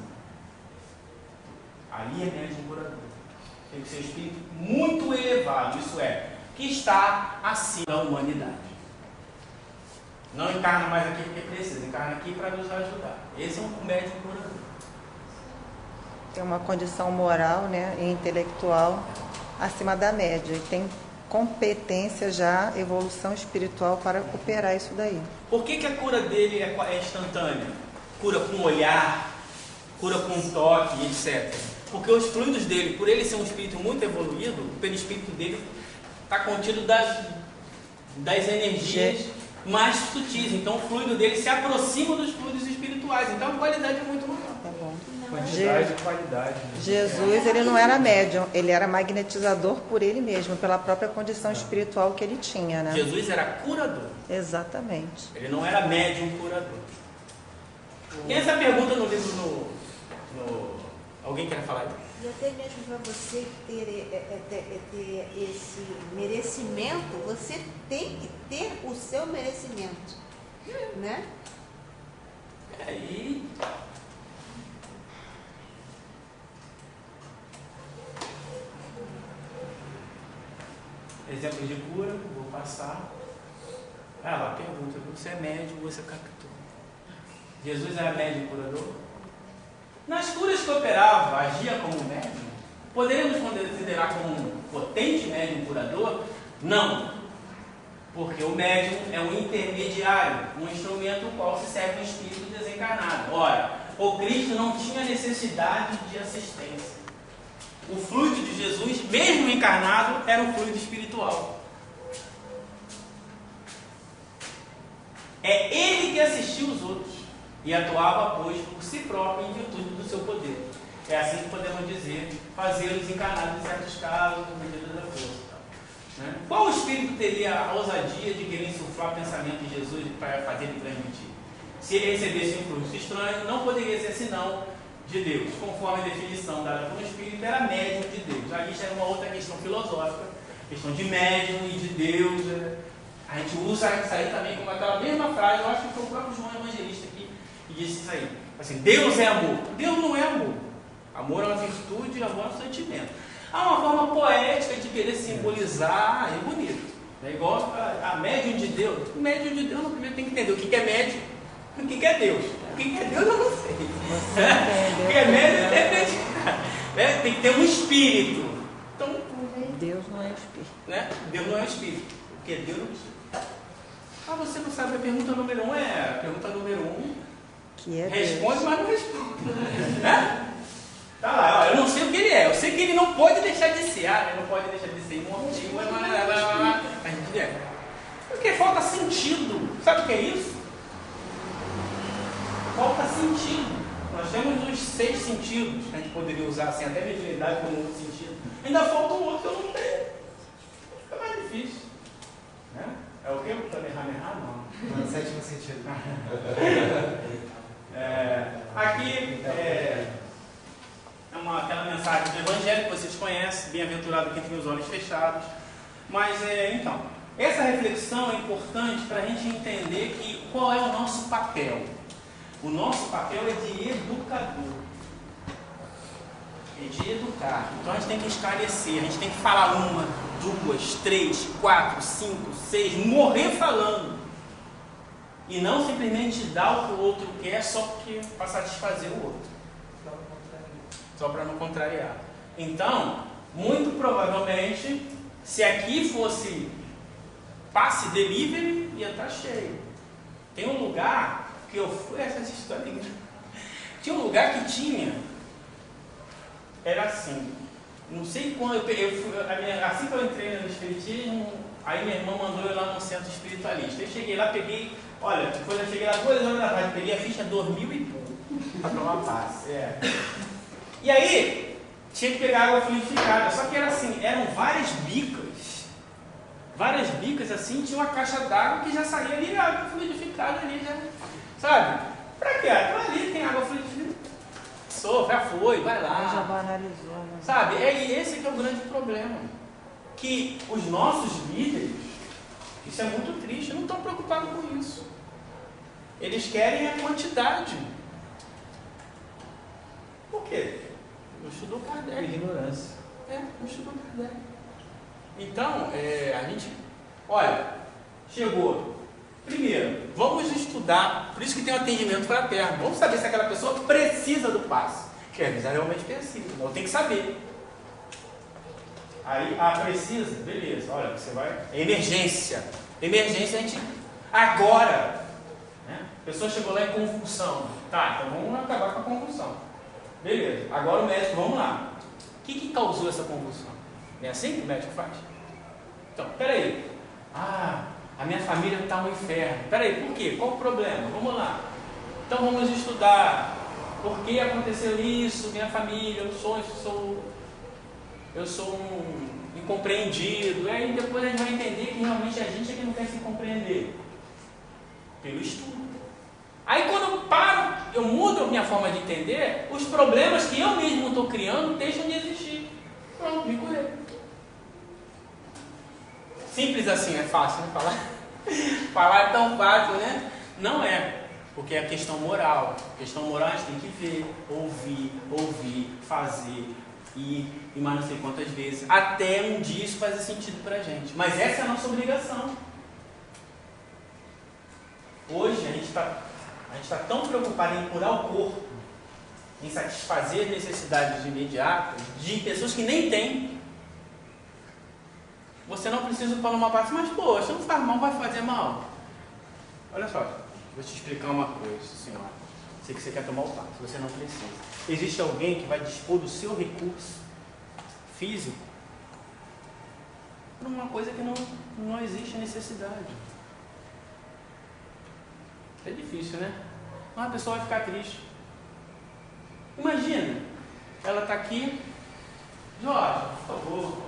Ali é médium curador. Tem que ser um espírito muito elevado, isso é, que está acima da humanidade. Não encarna mais aqui porque precisa, encarna aqui para nos ajudar. Esse é um médium curador. Tem uma condição moral, né, e intelectual acima da média. E tem competência já, evolução espiritual para operar isso daí. Por que a cura dele é instantânea? Cura com olhar, cura com toque, etc. Porque os fluidos dele, por ele ser um espírito muito evoluído, o perispírito dele está contido das energias mais sutis. Então o fluido dele se aproxima dos fluidos espirituais. Então a qualidade é muito maior. Tá bom. Quantidade e qualidade. Né? Jesus, ele não era médium, ele era magnetizador por ele mesmo, pela própria condição espiritual que ele tinha, né? Jesus era curador. Exatamente. Ele não era médium curador. Tem essa pergunta no livro Alguém quer falar aí? E até mesmo para você ter esse merecimento, você tem que ter o seu merecimento, né? Aí... Exemplo de cura, vou passar. Lá, pergunta, você é médium, você captou. Jesus era médium curador? Nas curas que operava, agia como médium? Poderíamos considerar como um potente médium curador? Não. Porque o médium é um intermediário, um instrumento o qual se serve um espírito desencarnado. Ora, o Cristo não tinha necessidade de assistência. O fluido de Jesus, mesmo encarnado, era um fluido espiritual. É ele que assistia os outros e atuava, pois, por si próprio em virtude do seu poder. É assim que podemos dizer, fazê-los encarnados em certos casos, na medida da força. Né? Qual espírito teria a ousadia de querer insuflar o pensamento de Jesus para fazer ele transmitir? Se ele recebesse um fluxo estranho, não poderia ser senão de Deus, conforme a definição dada por um espírito, era médium de Deus. Aí já é uma outra questão filosófica, questão de médium e de Deus. A gente usa isso aí também como aquela mesma frase, eu acho que foi o próprio João Evangelista que disse isso aí. Assim, Deus é amor. Deus não é amor. Amor é uma virtude, amor é um sentimento. Há uma forma poética de querer simbolizar, é bonito. É igual a médium de Deus. O médium de Deus, primeiro tem que entender o que é médium e o que é Deus. O que é Deus eu não sei. O que é médium depende. Tem que ter um espírito. Então, Deus não é espírito. Né? Deus não é espírito. O que é Deus não é espírito. Você não sabe a pergunta número 1 a pergunta número 1. Que é responde, Deus. mas não responde. Né? Tá lá, eu não sei o que ele é. Eu sei que ele não pode deixar de ser. Ele não pode deixar de ser imortivo. A gente é. Porque falta sentido. Sabe o que é isso? Falta sentido. Nós temos os 6 sentidos que a gente poderia usar assim, até mediunidade como outro sentido. Ainda falta um outro que eu não tenho. Fica mais difícil. Né? É o que? O Kamehameha? Não. Não, 7º sentido. Aqui é aquela mensagem do Evangelho que vocês conhecem, bem-aventurado quem tem os olhos fechados. Mas, então, essa reflexão é importante para a gente entender qual é o nosso papel. O nosso papel é de educador. É de educar. Então a gente tem que esclarecer, a gente tem que falar 1, 2, 3, 4, 5, 6, morrer falando. E não simplesmente dar o que o outro quer só para satisfazer o outro. Só para não contrariar. Então, muito provavelmente, se aqui fosse passe delivery, ia estar cheio. Tem um lugar que eu fui, essa história, tinha um lugar que tinha, era assim, não sei quando, assim que eu entrei no espiritismo, aí minha irmã mandou eu lá no centro espiritualista. Eu cheguei lá, peguei, olha, depois eu cheguei lá 2 horas da tarde, peguei a ficha 2.000 e pouco para tomar passe. E aí, tinha que pegar água fluidificada, só que era assim, eram várias bicas assim, tinha uma caixa d'água que já saía ali, água fluidificada ali, já, sabe? Pra quê? Então ali tem água fluidificada, já foi, vai lá. Já banalizou, né? Sabe? Esse que é o grande problema. Que os nossos líderes, isso é muito triste, não estão preocupados com isso. Eles querem a quantidade. Por quê? Não estudou Kardec. Ignorância. Não estudou Kardec. Então, a gente, olha, chegou. Primeiro, vamos estudar, por isso que tem um atendimento fraterno. Vamos saber se aquela pessoa precisa do passe. Que às vezes ela realmente precisa, então tem que saber. Aí, precisa, beleza, olha, você vai. Emergência. Emergência a gente. Agora! Né? A pessoa chegou lá em convulsão. Tá, então vamos acabar com a convulsão. Beleza, agora o médico, vamos lá. O que causou essa convulsão? É assim que o médico faz? Então, peraí. A minha família está um inferno. Peraí, por quê? Qual o problema? Vamos lá. Então vamos estudar. Por que aconteceu isso? Minha família, eu sou um incompreendido. E aí depois a gente vai entender que realmente a gente é que não quer se compreender. Pelo estudo. Aí quando eu mudo a minha forma de entender, os problemas que eu mesmo estou criando deixam de existir. Pronto, me curei. Simples assim, é fácil, né? Falar é tão fácil, né? Não é, porque é questão moral. Questão moral a gente tem que ver, ouvir, fazer, ir mais não sei quantas vezes, até um dia isso fazer sentido pra gente. Mas essa é a nossa obrigação. Hoje a gente está tão preocupado em curar o corpo, em satisfazer necessidades imediatas de pessoas que nem têm. Você não precisa tomar uma parte, mas poxa, não faz mal, vai fazer mal. Olha só, vou te explicar uma coisa, senhora. Sei que você quer tomar o passe, você não precisa. Existe alguém que vai dispor do seu recurso físico por uma coisa que não existe necessidade. É difícil, né? Mas a pessoa vai ficar triste. Imagina, ela está aqui, Jorge, por favor,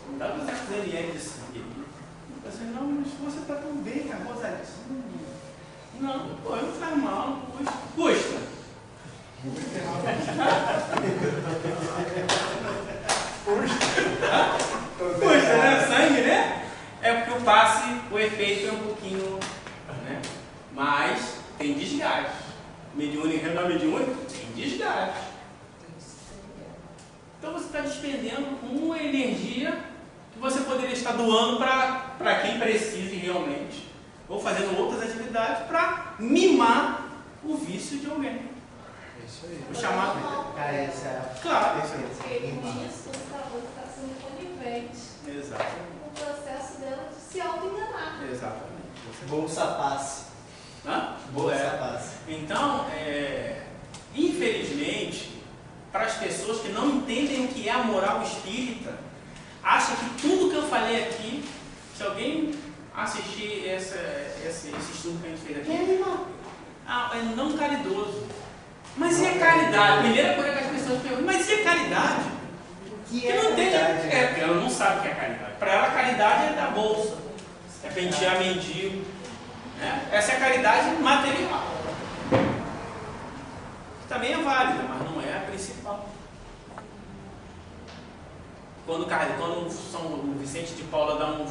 me dá 200 ml de sangue. Eu falei, não, mas você está tão bem, tá rosadinho. Não, pô, não faz mal, não custa. Custa, né? Sangue, né? É porque o passe, o efeito é um pouquinho, né? Mas tem desgaste. Mediúnico, não mediúnico, tem desgaste. Então você está despendendo uma energia que você poderia estar doando para quem precise realmente, ou fazendo outras atividades para mimar o vício de alguém. É isso aí. O chamado. Claro. Porque com isso você está sendo conivente. Exatamente. O processo dela de se auto-enganar. Exatamente. Bolsa passe. Bolsa passe. Então, infelizmente, para as pessoas que não entendem o que é a moral espírita, acham que tudo que eu falei aqui, se alguém assistir esse estudo que a gente fez aqui, é não caridoso. Mas e a caridade? A primeira coisa que as pessoas perguntam, mas e a caridade? O que é caridade? Porque ela não sabe o que é caridade. Para ela, a caridade é da bolsa, é pentear mendigo. Né? Essa é a caridade material. Que também é válida, mas não é a principal. Quando o Vicente de Paula dá um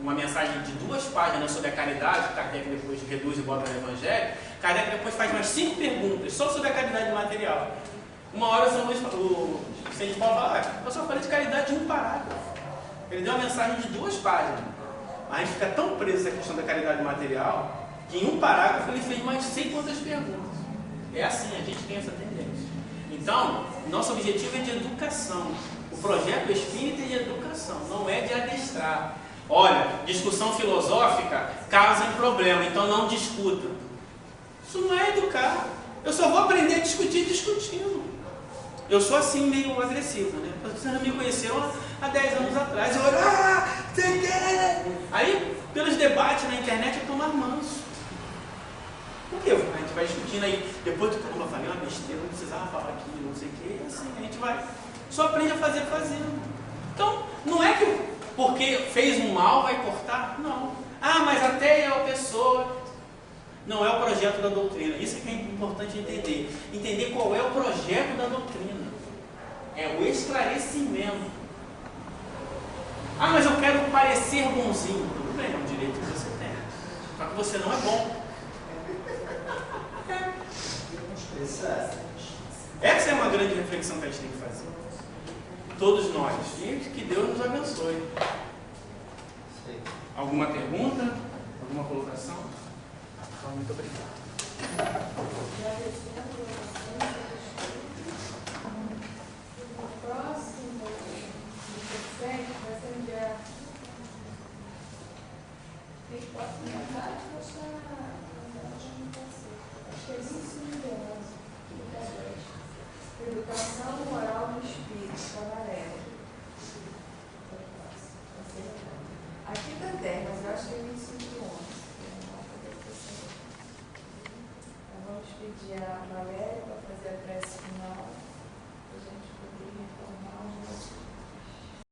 uma mensagem de 2 páginas sobre a caridade, Kardec depois reduz e bota no Evangelho, Kardec depois faz mais 5 perguntas só sobre a caridade material. Uma hora o São Paulo fala, eu só falei de caridade de um parágrafo. Ele deu uma mensagem de 2 páginas. Mas a gente fica tão preso à questão da caridade material que em um parágrafo ele fez mais sei quantas perguntas. É assim, a gente tem essa tendência. Então, nosso objetivo é de educação. O projeto espírita é de educação, não é de adestrar. Olha, discussão filosófica causa um problema, então não discuta. Isso não é educar. Eu só vou aprender a discutir discutindo. Eu sou assim meio agressivo, né? Vocês não me conheceram há 10 anos atrás. Eu olho, você quer? Aí, pelos debates na internet, eu tô mais manso. Por quê? A gente vai discutindo aí. Depois do que eu falei uma besteira, não precisava falar aquilo, não sei o quê. E assim, a gente vai. Só aprende a fazer fazendo. Então, não é que porque fez um mal vai cortar? Não. Mas até é a pessoa. Não é o projeto da doutrina. Isso é que é importante entender. Entender qual é o projeto da doutrina. É o esclarecimento. Mas eu quero parecer bonzinho. Tudo bem, é um direito que você tem. Só que você não é bom. Essa é uma grande reflexão que a gente tem que fazer. Todos nós. E que Deus nos abençoe. Alguma pergunta? Alguma colocação? Então, muito obrigado. O próximo vai ser no dia 24 de tarde, acho que é 25 de 11. Educação moral do espírito, Cavarela. Aqui tá 10, mas eu acho que é 25 de 11. Então vamos pedir a Valéria.